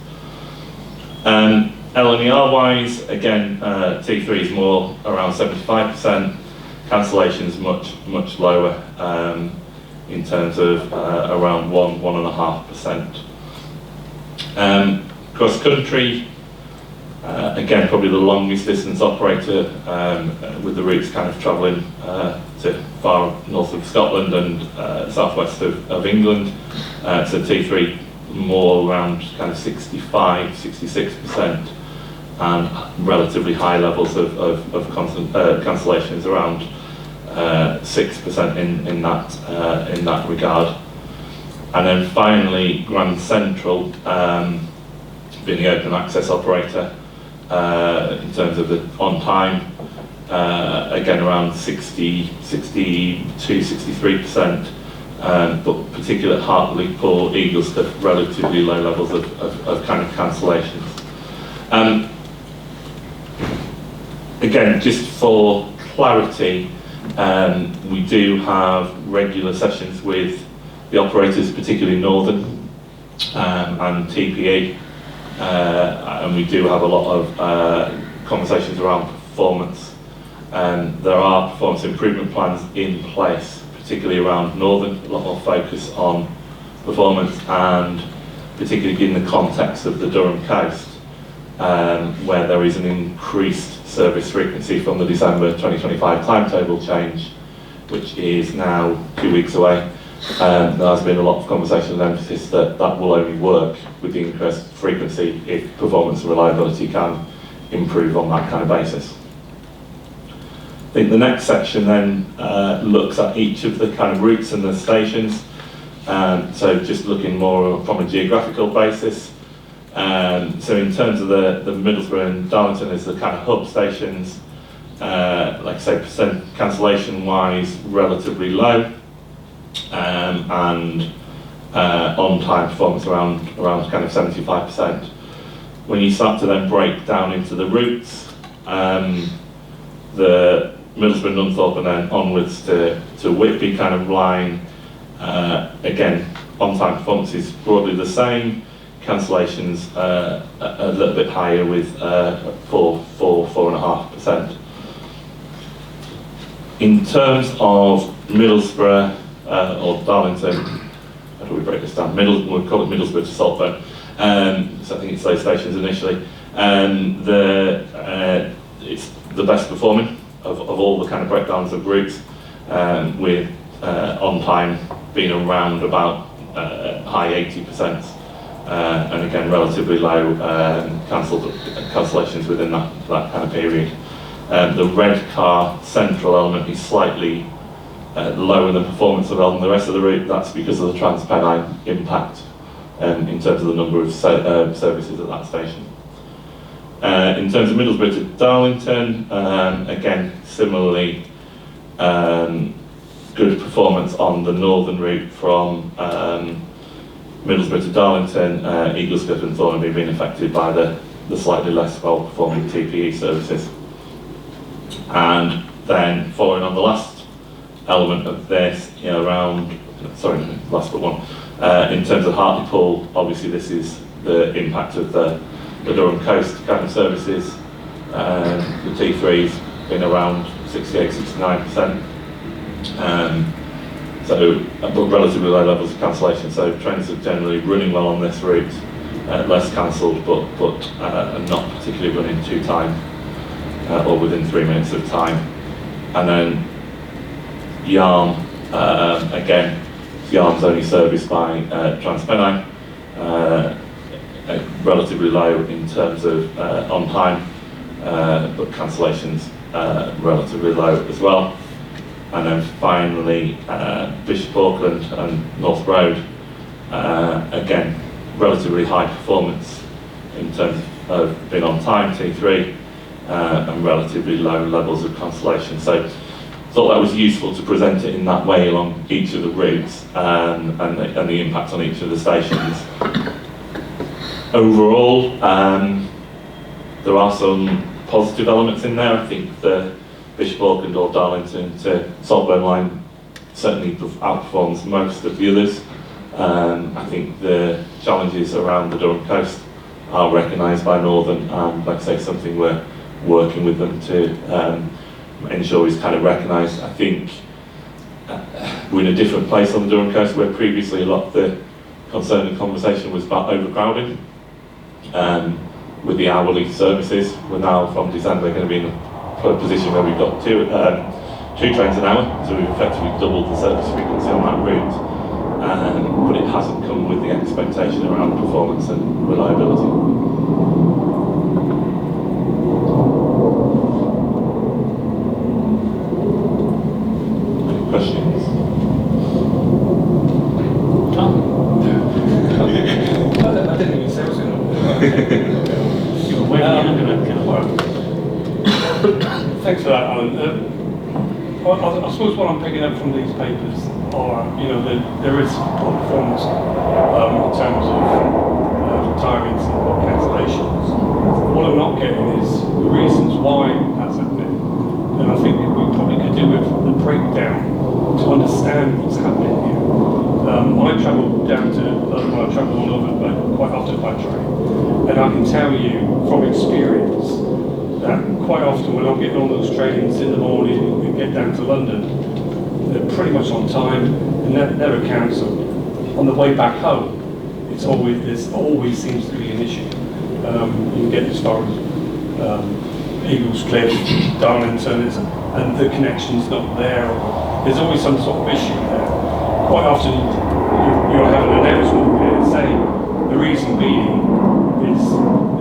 LNER wise, again, T3 is more around 75%, cancellations much lower, in terms of around 1.5%. Cross country, again, probably the longest distance operator, with the routes kind of travelling to far north of Scotland and southwest of England. So T3 more around kind of 65-66%, and relatively high levels of cancellations around 6% in that regard. And then finally, Grand Central, being the open access operator, in terms of the on time, again around 62-63%, but particularly Hartlepool, Eaglescliff, relatively low levels of kind of cancellations. Again, just for clarity, we do have regular sessions with the operators, particularly Northern and TPE, and we do have a lot of conversations around performance. There are performance improvement plans in place, particularly around Northern, a lot more focus on performance, and particularly in the context of the Durham coast, where there is an increased service frequency from the December 2025 timetable change, which is now 2 weeks away. There has been a lot of conversation and emphasis that will only work with the increased frequency if performance and reliability can improve on that kind of basis. I think the next section then looks at each of the kind of routes and the stations. So just looking more from a geographical basis. So in terms of the Middlesbrough and Darlington as the kind of hub stations, like I say, percent cancellation wise relatively low, and on-time performance around kind of 75%. When you start to then break down into the routes, the Middlesbrough, Nunthorpe, and then onwards to Whitby kind of line, again, on-time performance is broadly the same. Cancellations a little bit higher with 4.5%. In terms of Middlesbrough or Darlington, how do we break this down? We'll call it Middlesbrough to Saltburn. So I think it's those stations initially. It's the best performing of all the kind of breakdowns of routes, with on time being around about high 80%. And again, relatively low cancellations within that kind of period. The red car central element is slightly lower than performance of the rest of the route. That's because of the Transpennine impact in terms of the number of services at that station. In terms of Middlesbrough to Darlington, again, similarly, good performance on the northern route from Middlesbrough to Darlington. Eaglescliff and Thornaby being affected by the slightly less well-performing TPE services. And then following on the last element of this, last but one, in terms of Hartlepool, obviously this is the impact of the Durham coast kind of services. The T3's been around 68-69%. So, but relatively low levels of cancellation. So trains are generally running well on this route, less cancelled, but not particularly running to time or within 3 minutes of time. And then Yarm, again, Yarm's only serviced by Transpennine, relatively low in terms of on time, but cancellations relatively low as well. And then finally, Bishop Auckland and North Road, again, relatively high performance in terms of being on time, T3, and relatively low levels of cancellation. So thought that was useful to present it in that way along each of the routes and the impact on each of the stations. Overall, there are some positive elements in there. I think the Bishop Auckland or Darlington to Saltburn line certainly outperforms most of the others. I think the challenges around the Durham coast are recognised by Northern, and like I say, something we're working with them to ensure is kind of recognised. I think we're in a different place on the Durham coast, where previously a lot of the concern and conversation was about overcrowding. With the hourly services, we're now from December going to be in a position where we've got two trains an hour, so we've effectively doubled the service frequency on that route, but it hasn't come with the expectation around performance and reliability. Any questions? I didn't even say I was going to. Thanks for that, Alan. I suppose what I'm picking up from these papers are, there is poor performance in terms of timings and cancellations. What I'm not getting is the reasons why that's happening. And I think we probably could do with the breakdown to understand what's happening here. I travel down to London, I travel all over, but quite often by train. And I can tell you from experience that quite often when I'm getting on those trains in the morning and get down to London, they're pretty much on time and never cancelled. On the way back home, there always seems to be an issue. You can get as far as Eagles Cliff, Darlington, and the connection's not there. There's always some sort of issue there. Quite often you'll have an announcement here saying the reason being is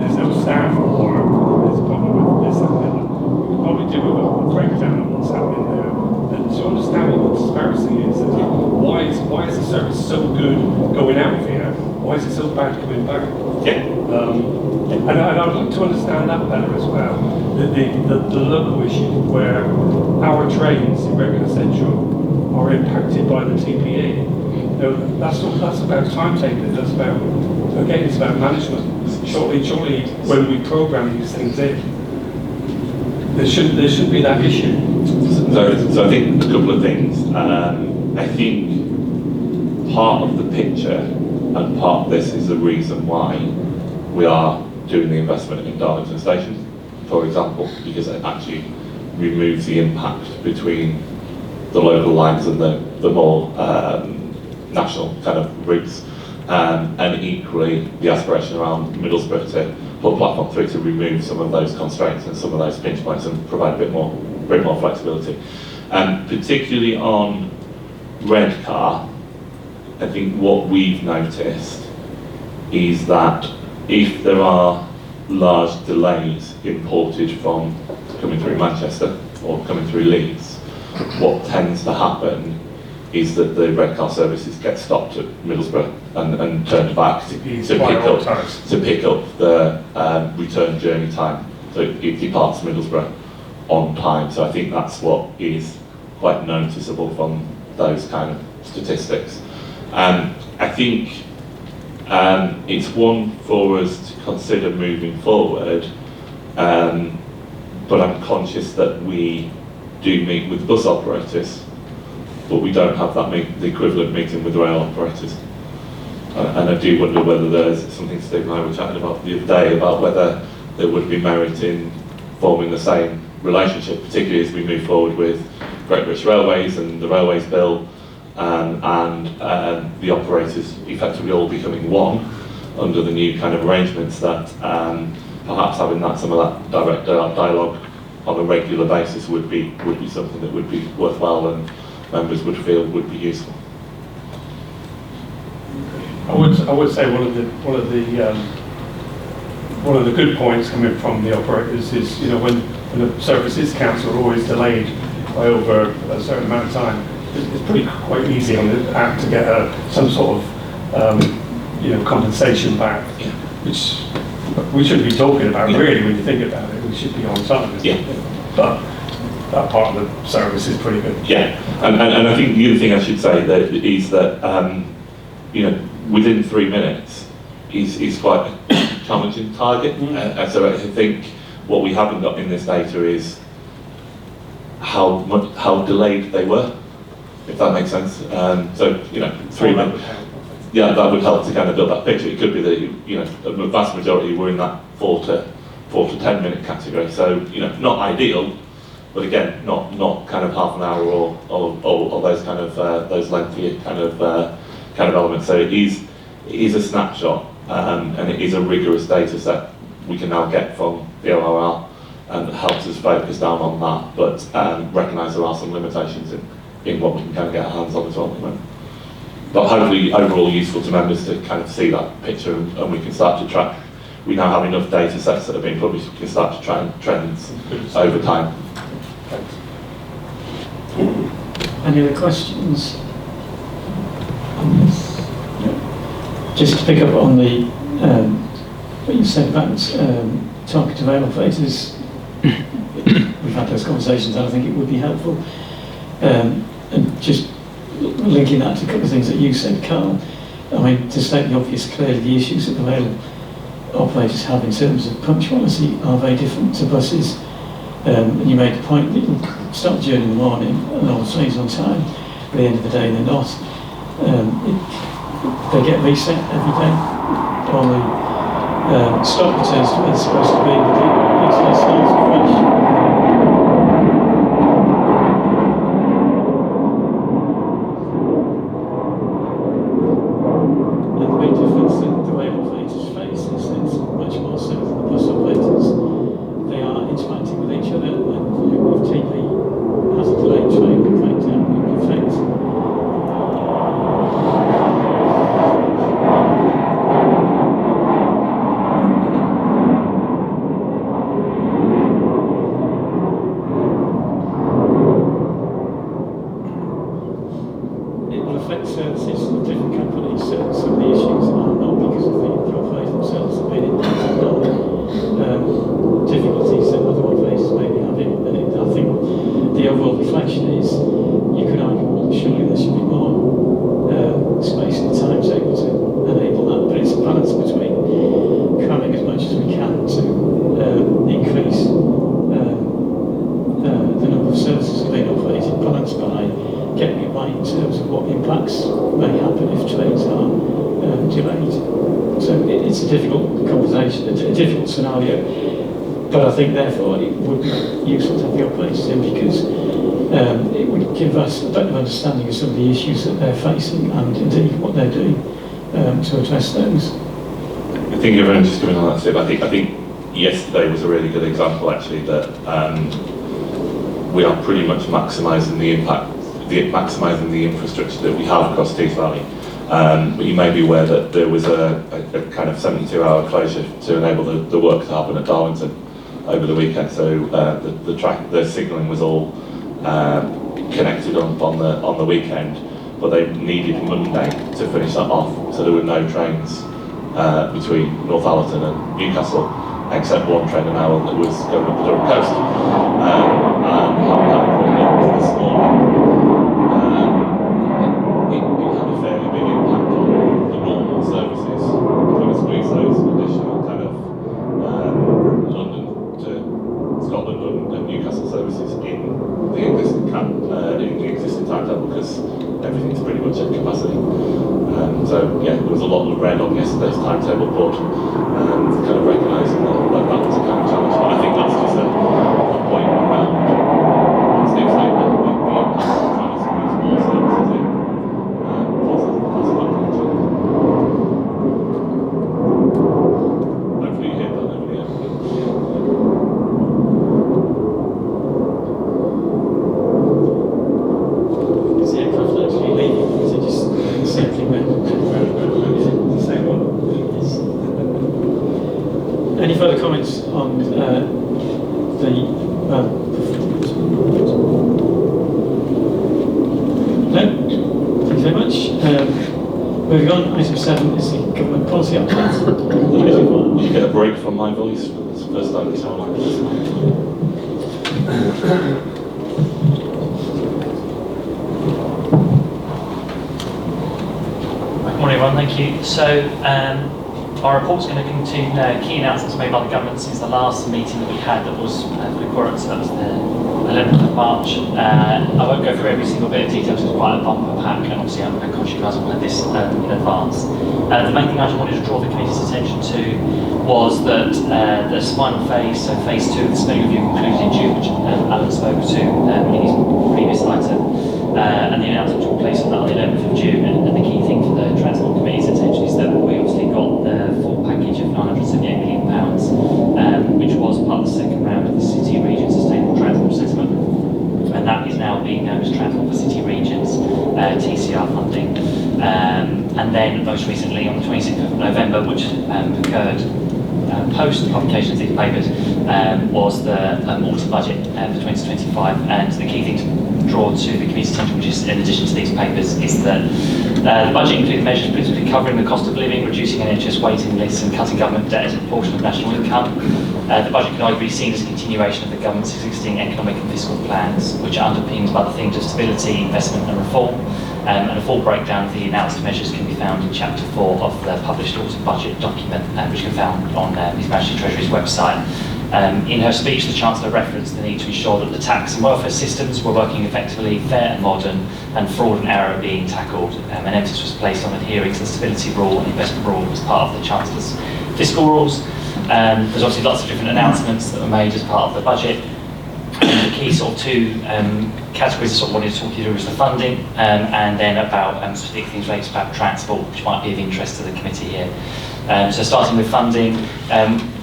there's no staff or there's a problem with this and that. We can probably do a breakdown of what's happening there and to understand what the disparity is. Why is the service so good going out of here? Why is it so bad coming back? Yeah. And I'd like to understand that better as well. The local issue where our trains in Redcar Central are impacted by the TPE. That's about timetabling. That's about it's about management. Surely, when we program these things in, there shouldn't be that issue. So I think a couple of things. I think part of the picture and part of this is the reason why we are doing the investment in Darlington Station, for example, because it actually removes the impact between the local lines and the more national kind of routes, and equally the aspiration around Middlesbrough to put platform 3 to remove some of those constraints and some of those pinch points and provide a bit more flexibility. Particularly on Redcar, I think what we've noticed is that if there are large delays imported from coming through Manchester or coming through Leeds, what tends to happen is that the Redcar services get stopped at Middlesbrough and turned back to pick up the return journey time. So it departs Middlesbrough on time. So I think that's what is quite noticeable from those kind of statistics. I think it's one for us to consider moving forward, but I'm conscious that we do meet with bus operators, but we don't have the equivalent meeting with rail operators. And I do wonder whether there's something Steve and I were chatting about the other day about whether there would be merit in forming the same relationship, particularly as we move forward with Great British Railways and the Railways Bill, and the operators effectively all becoming one under the new kind of arrangements, that perhaps having some of that direct dialogue on a regular basis would be something that would be worthwhile and members would feel would be useful. I would say one of the one of the good points coming from the operators is, when the services council are always delayed by over a certain amount of time, it's quite easy on the app to get some sort of compensation back, which we shouldn't be talking about really when you think about it. We should be on time, but that part of the service is pretty good. Yeah, and I think the other thing I should say that is that within 3 minutes is quite a challenging target. So I think what we haven't got in this data is how delayed they were, if that makes sense. So 3 minutes. Yeah, that would help to kind of build that picture. It could be that the vast majority were in that 4 to 10 minute category. So not ideal, but again not kind of half an hour or those kind of those lengthy kind of elements. So it is a snapshot, and it is a rigorous data set we can now get from the ORR, and that helps us focus down on that, but recognise there are some limitations in what we can kind of get our hands on as well. But hopefully overall useful to members to kind of see that picture, and we can start to track. We now have enough data sets that have been published, we can start to track trends over time. Thanks. Any other questions on this? No. Just to pick up on the what you said about target avail operators, we've had those conversations, and I think it would be helpful. And just linking that to a couple of things that you said, Carl, I mean, to state the obvious, clearly the issues that the rail operators have in terms of punctuality are very different to buses. And you made the point that you start the journey in the morning and all the trains on time, but at the end of the day they're not. They get reset every day. All the stock returns to where they're supposed to be, but the next day starts fresh. But I think therefore it would be useful to have the operators in, because it would give us a better understanding of some of the issues that they're facing and indeed what they're doing to address those. I think everyone just coming on that, Steve, I think yesterday was a really good example actually that we are pretty much maximising the impact, maximising the infrastructure that we have across Tees Valley. But you may be aware that there was a kind of 72-hour closure to enable the work to happen at Darlington over the weekend. So the signalling was all connected on the weekend, but they needed Monday to finish that off. So there were no trains between Northallerton and Newcastle, except one train an hour that was going up the Durham coast. And having had a quick look this morning, it had a fairly big impact on the normal services, trying to squeeze those additional kind of London to Scotland and Newcastle services in the existing timetable, because everything's pretty much at capacity. So yeah, there was a lot of red on yesterday's timetable board, kind of recognising that was a kind of challenge. But I think that's just a point around what Steve said, the impact of trying to squeeze more services in. Hopefully you hear that over the Is the aircraft actually leaving, or is it just simply the same one? Any Moving on, item 7 is the government policy update. Will you get a break from my voice? It's the first time it's not like this. Good morning everyone, thank you. So our report's going to contain key announcements made by the government since the last meeting that we had that was for the quorum, so that was the 11th of March. I won't go through every single bit of detail because it's quite a bumper pack, and obviously I'm conscious you guys have had this in advance. The main thing I just wanted to draw the committee's attention to was that the final phase, so phase 2 of the spending review concluded in June, which Alan spoke to in his previous item. And the announcement took place on the 11th of June, and the key thing for the Transport Committee's attention is that we obviously got the full package of £978 million, which was part of the second round of the City Region Sustainable Transport Assessment, and that is now being known as Transport for City Regions, TCR funding. And then most recently on the 26th of November, which occurred post publication of these papers, was the autumn budget for 2025, and the key thing to draw to the committee's attention, which is in addition to these papers, is that the budget included measures principally covering the cost of living, reducing NHS waiting lists and cutting government debt as a proportion of national income. The budget can arguably be seen as a continuation of the government's existing economic and fiscal plans, which are underpinned by the themes of stability, investment and reform. And a full breakdown of the announced measures can be found in Chapter 4 of the published autumn budget document, which can be found on His Majesty Treasury's website. In her speech, the Chancellor referenced the need to ensure that the tax and welfare systems were working effectively, fair and modern, and fraud and error being tackled. An emphasis was placed on adhering to the stability rule and investment rule as part of the Chancellor's fiscal rules. There's obviously lots of different announcements that were made as part of the budget. The key sort of two categories I sort of wanted to talk you through is the funding, and then about specific things related to transport, which might be of interest to the committee here. So starting with funding,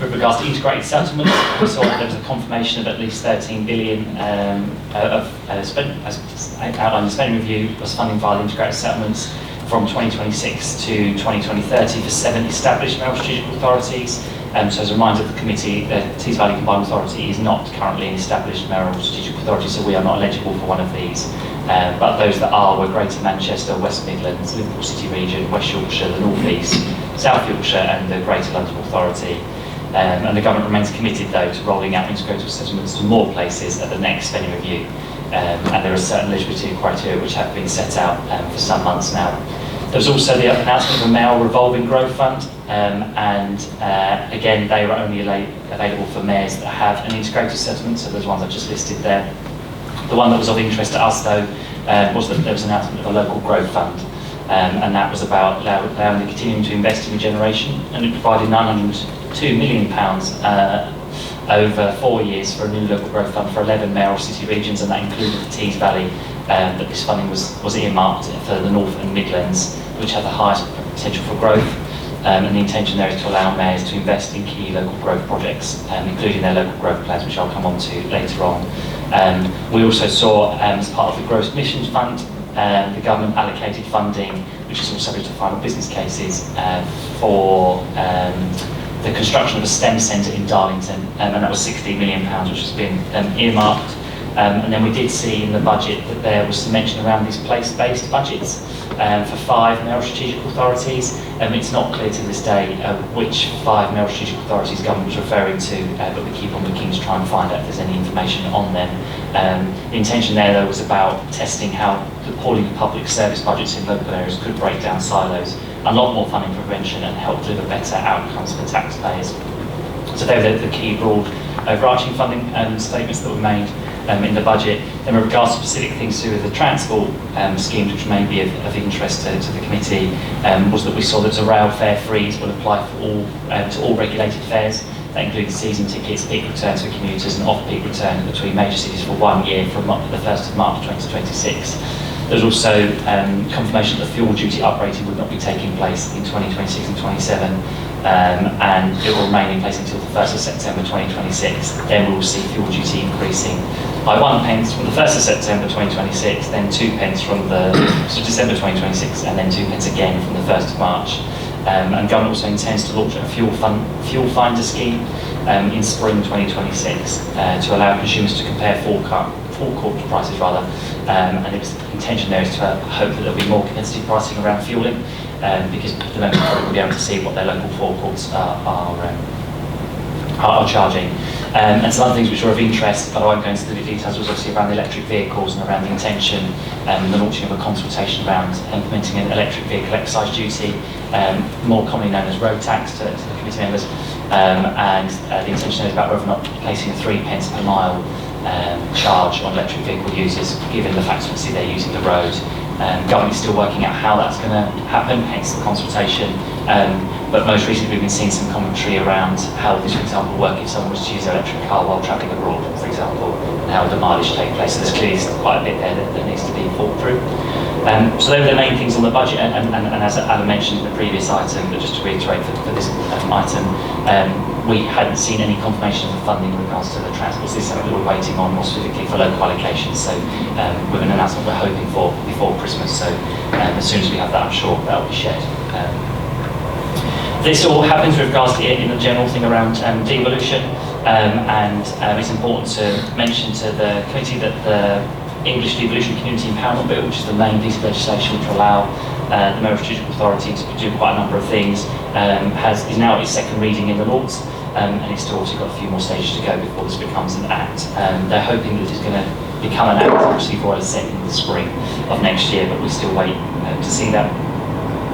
with regards to integrated settlements, we saw that there was a confirmation of at least 13 billion as outlined in the spending review was funding via the integrated settlements from 2026 to 2030 for 7 established mayoral strategic authorities. So as a reminder of the committee, the Tees Valley Combined Authority is not currently an established mayoral strategic authority, so we are not eligible for one of these. But those that are were Greater Manchester, West Midlands, Liverpool City Region, West Yorkshire, the North East, South Yorkshire and the Greater London Authority. And the government remains committed though to rolling out integrated settlements to more places at the next spending review. And there are certain eligibility criteria which have been set out for some months now. There's also the announcement of a mayoral revolving growth fund, and again they were only available for mayors that have an integrated settlement, so those ones I've just listed there. The one that was of interest to us though was that there was an announcement of a local growth fund, and that was about allowing the continuing to invest in regeneration, and it provided £902 million over 4 years for a new local growth fund for 11 mayoral city regions, and that included the Tees Valley, but this funding was earmarked for the North and Midlands, which have the highest potential for growth. And the intention there is to allow mayors to invest in key local growth projects, including their local growth plans, which I'll come on to later on. We also saw, as part of the Gross Missions Fund, the government allocated funding, which is also subject to final business cases, for the construction of a STEM centre in Darlington, and that was £16 million, which has been earmarked. And then we did see in the budget that there was some mention around these place-based budgets for 5 mayoral strategic authorities. It's not clear to this day which 5 mayoral strategic authorities government was referring to, but we keep on looking to try and find out if there's any information on them. The intention there though was about testing how the pooling of public service budgets in local areas could break down silos, unlock more funding for prevention and help deliver better outcomes for taxpayers. So they were the key broad overarching funding statements that were made in the budget. And with regards to specific things to do with the transport schemes, which may be of interest to the committee, was that we saw that a rail fare freeze will apply for to all regulated fares. That includes season tickets, peak returns for commuters and off-peak return between major cities for 1 year from the 1st of March 2026. There's also confirmation that the fuel duty uprating would not be taking place in 2026 and 27, and it will remain in place until the 1st of September 2026. Then we will see fuel duty increasing by 1 pence from the 1st of September 2026, then 2 pence from December 2026, and then 2 pence again from the 1st of March. And government also intends to launch a fuel finder scheme in spring 2026 to allow consumers to compare forecourt prices and it was the intention there is to hope that there'll be more competitive pricing around fuelling, because the local authority will be able to see what their local forecourts are charging. And some other things which are of interest, but I won't go into the details, was obviously around the electric vehicles and around the intention and the launching of a consultation around implementing an electric vehicle excise duty, more commonly known as road tax to the committee members, and the intention is about whether or not placing a 3 pence per mile charge on electric vehicle users, given the fact obviously they're using the road. Government is still working out how that's going to happen, hence the consultation. But most recently we've been seeing some commentary around how this, for example, work if someone was to use their electric car while travelling abroad, for example, and how the mileage take place. So there's clearly quite a bit there that needs to be thought through. So those are the main things on the budget, and as Alan mentioned in the previous item, but just to reiterate for this item, we hadn't seen any confirmation of the funding in regards to the transport. This is something that we're waiting on more specifically for local allocations, so with an announcement we're hoping for before Christmas, so as soon as we have that, I'm sure that will be shared. This all happens with regards to the general thing around devolution, and it's important to mention to the committee that the English Devolution Community Empowerment Bill, which is the main piece of legislation which will allow the Mayoral Strategic Authority to do quite a number of things, is now at its second reading in the Lords, and it's still also got a few more stages to go before this becomes an act. They're hoping that it's going to become an act, obviously, for Assent in the spring of next year, but we still wait to see that.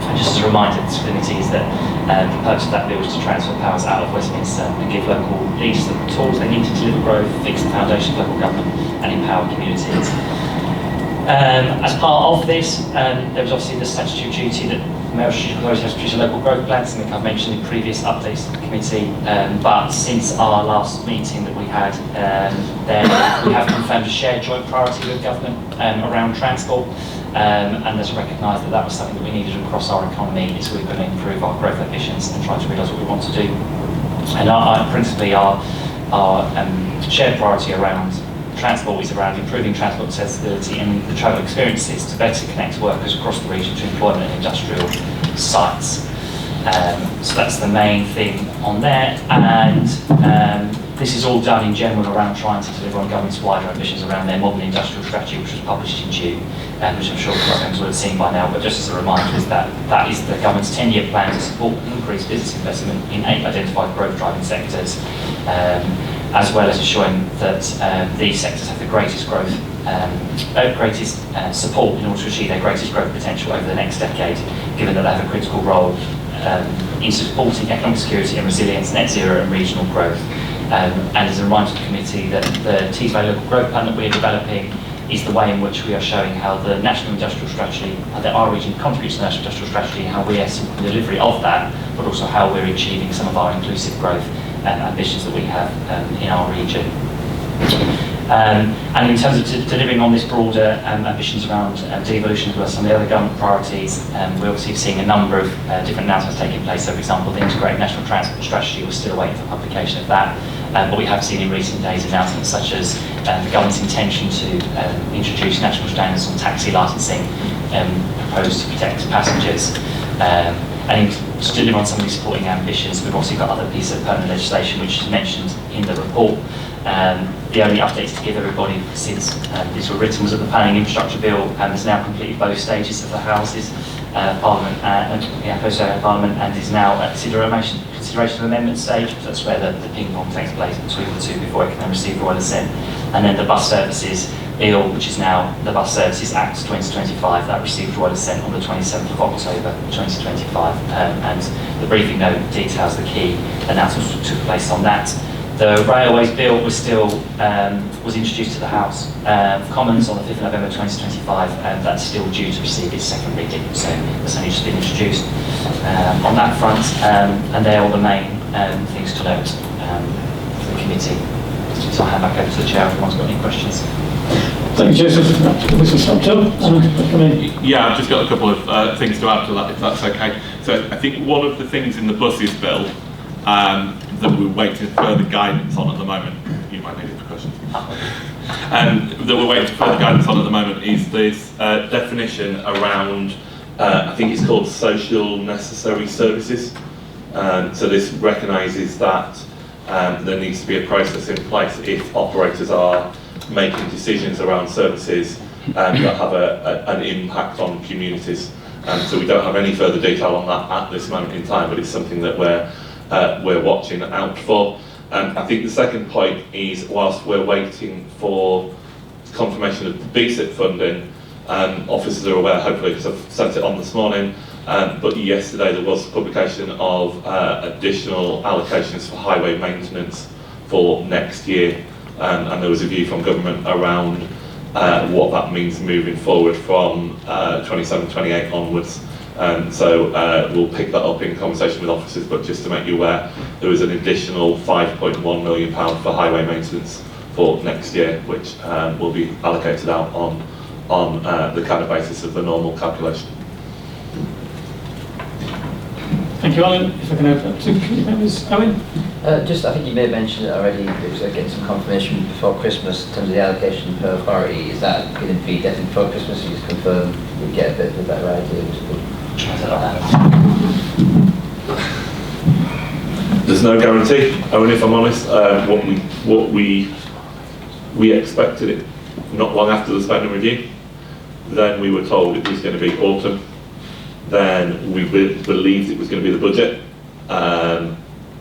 And just as a reminder to this committee is that the purpose of that bill is to transfer powers out of Westminster and give local leaders the tools they need to deliver growth, fix the foundation of local government and empower communities. As part of this, there was obviously the statutory duty that the Mayoral Strategic Authority has to produce a local growth plan, something I've mentioned in previous updates to the committee, but since our last meeting that we had, then we have confirmed a shared joint priority with government around transport. And there's recognised that that was something that we needed across our economy, so we're going to improve our growth ambitions and try to realise what we want to do. And principally our shared priority around transport is around improving transport accessibility and the travel experiences to better connect workers across the region to employment and industrial sites. So that's the main thing on there, and this is all done in general around trying to deliver on government's wider ambitions around their modern industrial strategy, which was published in June, which I'm sure members will have seen by now, but just as a reminder is that is the government's 10-year plan to support increased business investment in 8 identified growth driving sectors, as well as ensuring that these sectors have the greatest growth, greatest support in order to achieve their greatest growth potential over the next decade, given that they have a critical role in supporting economic security and resilience, net zero and regional growth. And as a reminder to the committee that the Tees Valley Local Growth Plan that we're developing is the way in which we are showing how the National Industrial Strategy, that our region contributes to the National Industrial Strategy, and how we are the delivery of that, but also how we're achieving some of our inclusive growth ambitions that we have in our region. And in terms of delivering on this broader ambitions around devolution as well as some of the other government priorities, we're obviously seeing a number of different announcements taking place. So for example, the Integrated National Transport Strategy, we're still waiting for publication of that. But we have seen in recent days announcements such as the government's intention to introduce national standards on taxi licensing proposed to protect passengers. And to deliver on some of these supporting ambitions, we've also got other pieces of permanent legislation which is mentioned in the report. The only updates to give everybody since these were written was that the Planning Infrastructure Bill has now completed both stages of the Houses, Parliament Parliament, and is now at consideration of amendment stage. That's where the ping pong takes place between the two before it can receive royal assent. And then the Bus Services Bill, which is now the Bus Services Act 2025, that received royal assent on the 27th of October 2025. And the briefing note details the key announcements that took place on that. The Railways Bill was introduced to the House of Commons on the 5th of November 2025, and that's still due to receive its second reading, so it's only just been introduced on that front, and they're all the main things to note for the committee. So I'll hand back over to the Chair if anyone's got any questions. Thank you, Joseph. Mr. Stockton. Yeah, I've just got a couple of things to add to that, if that's okay. So I think one of the things in the buses bill that we're waiting for further guidance on at the moment, you might need it for questions, that we're waiting for further guidance on at the moment is this definition around, I think it's called social necessary services. So this recognises that there needs to be a process in place if operators are making decisions around services that have an impact on communities. So we don't have any further detail on that at this moment in time, but it's something that we're watching out for. I think the second point is, whilst we're waiting for confirmation of the BSIP funding, officers are aware, hopefully, because I've sent it on this morning, but yesterday there was publication of additional allocations for highway maintenance for next year, and there was a view from government around what that means moving forward from 27-28 onwards. So we'll pick that up in conversation with officers, but just to make you aware, there was an additional £5.1 million for highway maintenance for next year, which will be allocated out on the kind of basis of the normal calculation. Thank you, Alan. If I can open up to committee members. Owen? Just, I think you may have mentioned it already, it was getting some confirmation before Christmas in terms of the allocation per authority. Is that going to be definitely before Christmas? You just confirm we get a bit of a better idea. There's no guarantee. Owen, if I'm honest, what we expected it not long after the spending review. Then we were told it was going to be autumn. Then we believed it was going to be the budget, and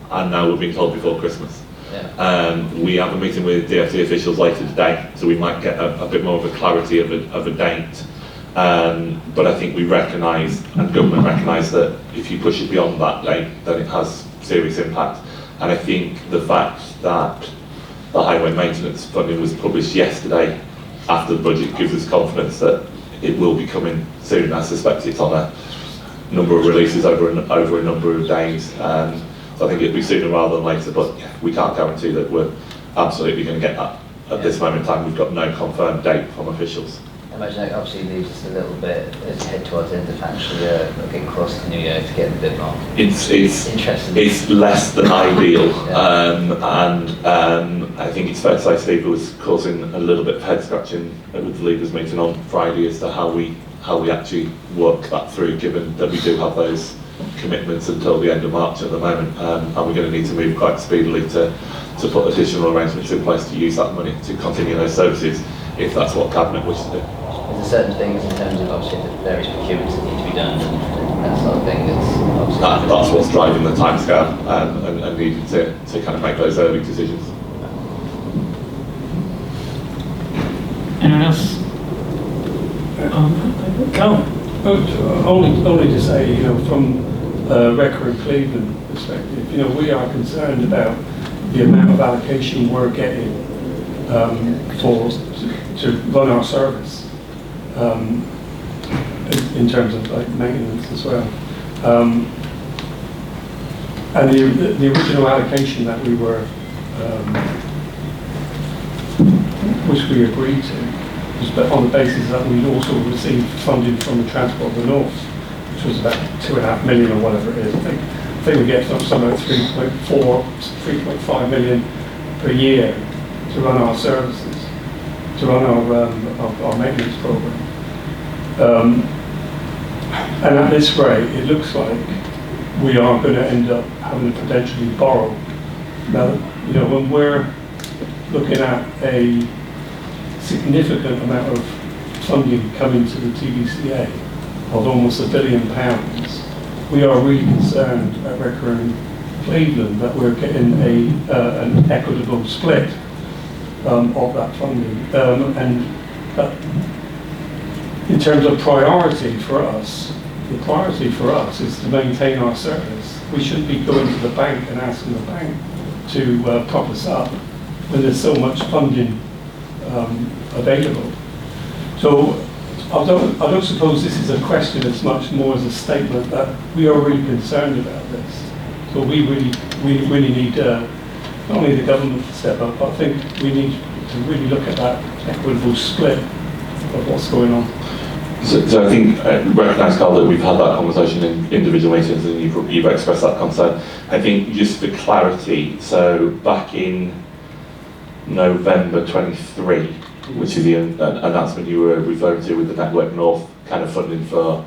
now we're being told before Christmas. Yeah. We have a meeting with DfT officials later today, so we might get a bit more of a clarity of a date. But I think we recognise, and government recognise, that if you push it beyond that date, then it has serious impact. And I think the fact that the highway maintenance funding was published yesterday after the budget gives us confidence that it will be coming soon. I suspect it's on a number of releases over a number of days. So I think it'll be sooner rather than later, but yeah, we can't guarantee that we're absolutely going to get that. At this moment in time, we've got no confirmed date from officials. I imagine that obviously leaves us a little bit as head towards the end of financial year, getting close to the new year to get a bit more. It's interesting. It's less than ideal, Yeah. and I think it's fair to say Steve was causing a little bit of head scratching with the leaders meeting on Friday as to how we actually work that through, given that we do have those commitments until the end of March at the moment, and we're going to need to move quite speedily to put additional arrangements in place to use that money to continue those services, if that's what Cabinet wishes to do. Is there certain things in terms of obviously the various procurements that need to be done and that sort of thing that's obviously... That's what's driving the timescale and needing to kind of make those early decisions. Anyone else? Carl? Only to say, from Wrecker and Cleveland perspective, we are concerned about the amount of allocation we're getting to run our service in terms of maintenance as well. And the original allocation that we were, which we agreed to, was on the basis that we'd also received funding from the Transport of the North, which was about 2.5 million or whatever it is. I think we get somewhere 3.5 million per year to run our services, to run our maintenance program. And at this rate, it looks like we are going to end up having to potentially borrow. Now, when we're looking at a significant amount of funding coming to the TDCA of almost £1 billion, we are really concerned at Wrecker and Cleveland that we're getting an equitable split of that funding. And in terms of priority for us, the priority for us is to maintain our service. We shouldn't be going to the bank and asking the bank to prop us up when there's so much funding available. So I don't suppose this is a question as much more as a statement that we are really concerned about this. So we really need not only the government to step up, but I think we need to really look at that equitable split of what's going on. So I think recognise, Carl, that we've had that conversation in individual meetings and you've expressed that concern. I think just for clarity, so back in November 23, which is the announcement you were referring to with the Network North kind of funding for,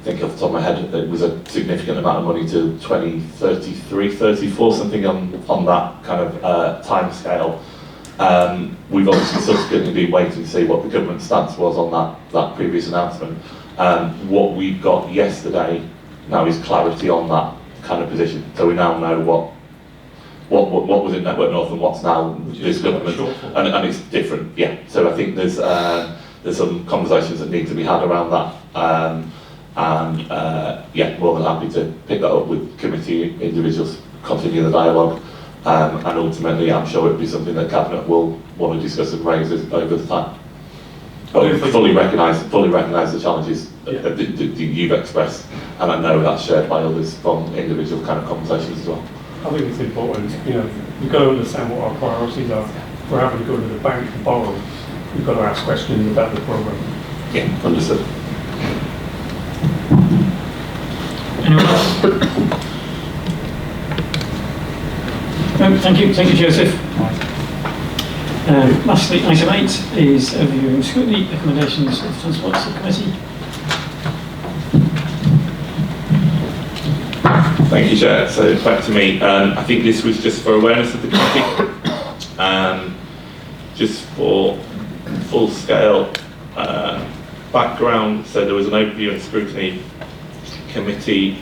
I think off the top of my head, it was a significant amount of money to 2033, 34, something on that kind of time scale. We've obviously subsequently been waiting to see what the government stance was on that previous announcement. What we've got yesterday now is clarity on that kind of position. So we now know what was in Network North and what's now this government, and it's different. Yeah. So I think there's some conversations that need to be had around that, yeah, more than happy to pick that up with committee individuals, continue the dialogue, and ultimately I'm sure it'll be something that Cabinet will want to discuss and raise over the time. But fully recognise the challenges that you've expressed, and I know that's shared by others from individual kind of conversations as well. I think it's important, we've got to understand what our priorities are. If we're having to go to the bank to borrow, we've got to ask questions about the programme. Yeah, understood. Anyone else? Thank you, Joseph. Lastly, item 8 is a review and scrutiny recommendations of the Transport Subcommittee. Thank you, Chair. So back to me. I think this was just for awareness of the committee, just for full-scale background. So there was an overview and scrutiny subcommittee,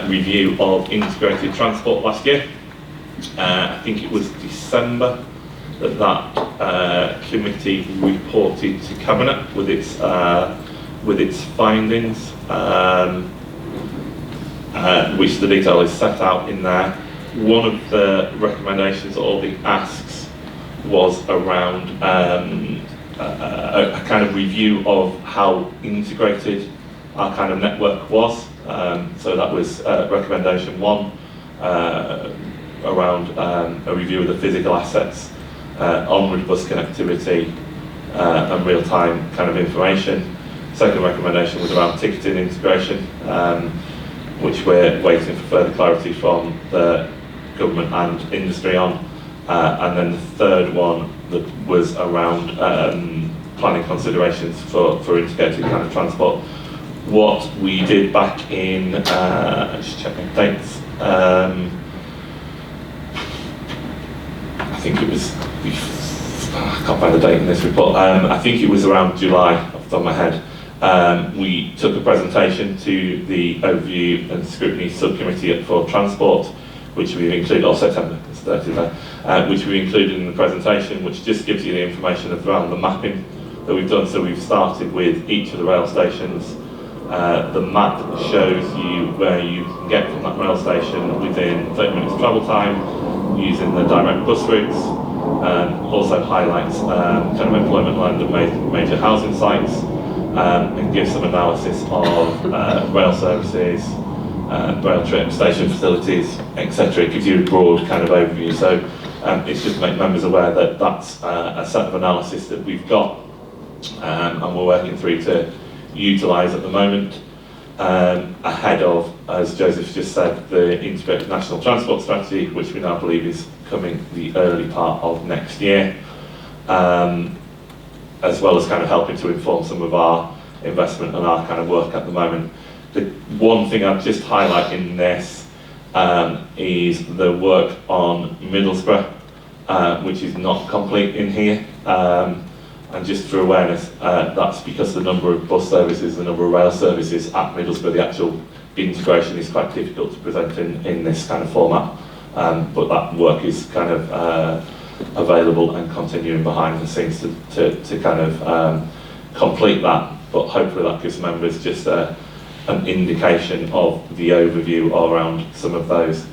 review of integrated transport last year. I think it was December that committee reported to Cabinet with its findings. Which the detail is set out in there. One of the recommendations or the asks was around a kind of review of how integrated our kind of network was. So that was recommendation 1, around a review of the physical assets, onward bus connectivity, and real-time kind of information. Second recommendation was around ticketing integration, which we're waiting for further clarity from the government and industry on. And then the third one that was around planning considerations for integrated kind of transport. What we did back in, just checking dates, I think it was, I can't find the date in this report, I think it was around July off the top of my head. We took a presentation to the Overview and Scrutiny Subcommittee for Transport, which we've included, September, it's 30th there, which we included in the presentation, which just gives you the information around the mapping that we've done. So we've started with each of the rail stations. The map shows you where you can get from that rail station within 30 minutes travel time using the direct bus routes. Also highlights kind of employment land and major housing sites. And give some analysis of rail services, rail trip, station facilities, etc. It gives you a broad kind of overview. So it's just to make members aware that that's a set of analysis that we've got, and we're working through to utilise at the moment, ahead of, as Joseph just said, the Integrated National Transport Strategy, which we now believe is coming the early part of next year. As well as kind of helping to inform some of our investment and our kind of work at the moment. The one thing I'd just highlight in this is the work on Middlesbrough, which is not complete in here. And just for awareness, that's because the number of bus services, the number of rail services at Middlesbrough, the actual integration is quite difficult to present in this kind of format. But that work is kind of available and continuing behind the scenes to kind of complete that, but hopefully that gives members just an indication of the overview around some of those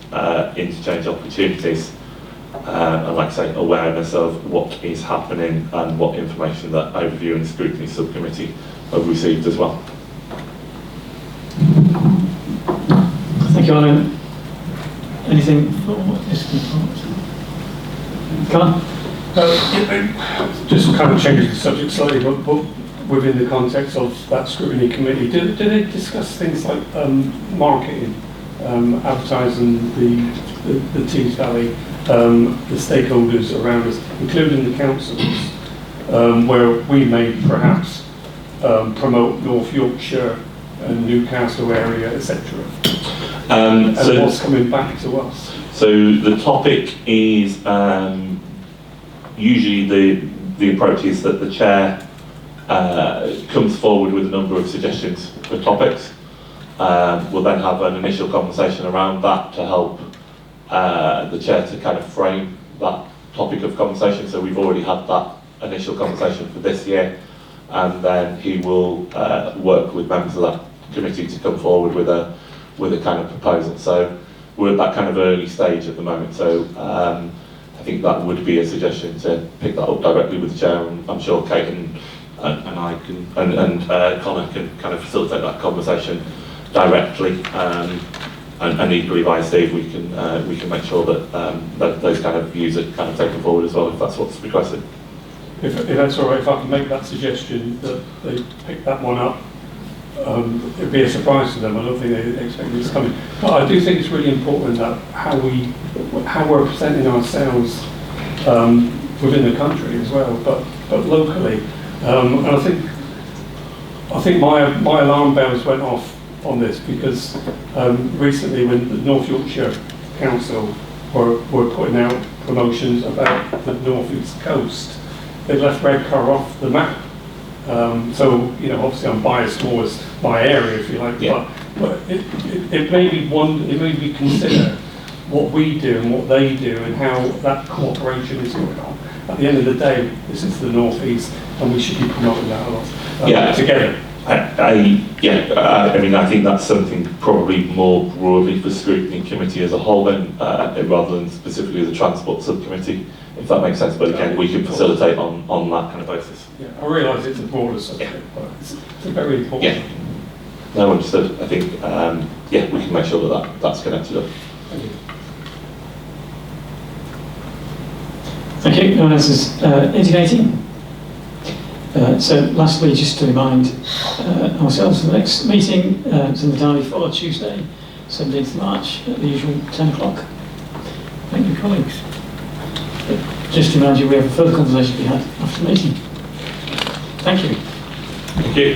interchange opportunities, and like I say, awareness of what is happening and what information that Overview and Scrutiny Subcommittee have received as well. Thank you, Alan. Anything for this report? Come on. Just kind of changes the subject slightly, but within the context of that scrutiny committee, do they discuss things like marketing, advertising the Tees Valley, the stakeholders around us, including the councils, where we may perhaps promote North Yorkshire and Newcastle area, etc. And so what's coming back to us? So the topic is usually the approach is that the chair comes forward with a number of suggestions for topics. We'll then have an initial conversation around that to help the chair to kind of frame that topic of conversation. So we've already had that initial conversation for this year, and then he will work with members of that committee to come forward with a kind of proposal. So we're at that kind of early stage at the moment. So I think that would be a suggestion to pick that up directly with the chair, and I'm sure Kate and I can and Connor can kind of facilitate that conversation directly. And equally via Steve, we can make sure that those kind of views are kind of taken forward as well, if that's what's requested. If that's all right, if I can make that suggestion that they pick that one up, it'd be a surprise to them. I don't think they expect this coming. But I do think it's really important that how we're presenting ourselves within the country as well, but locally. And I think my alarm bells went off on this because recently when the North Yorkshire Council were putting out promotions about the North East Coast, they left Redcar off the map. So, you know, obviously I'm biased towards my area, if you like, yeah. but it made me consider what we do and what they do and how that cooperation is going on. At the end of the day, this is the North East, and we should be promoting that a lot together. I mean, I think that's something probably more broadly for scrutiny committee as a whole, then, rather than specifically the transport subcommittee, if that makes sense. But again, we can facilitate on that kind of basis. Yeah, I realise it's a broader subject, but it's a very important. Yeah. No, understood. I think we can make sure that's connected up. Thank you. Thank you. No one else is indicating. So lastly, just to remind ourselves, the next meeting is in the diary for Tuesday, 17th March, at the usual 10 o'clock. Thank you, colleagues. Just to remind you, we have a further conversation to be had after the meeting. Thank you. Thank you.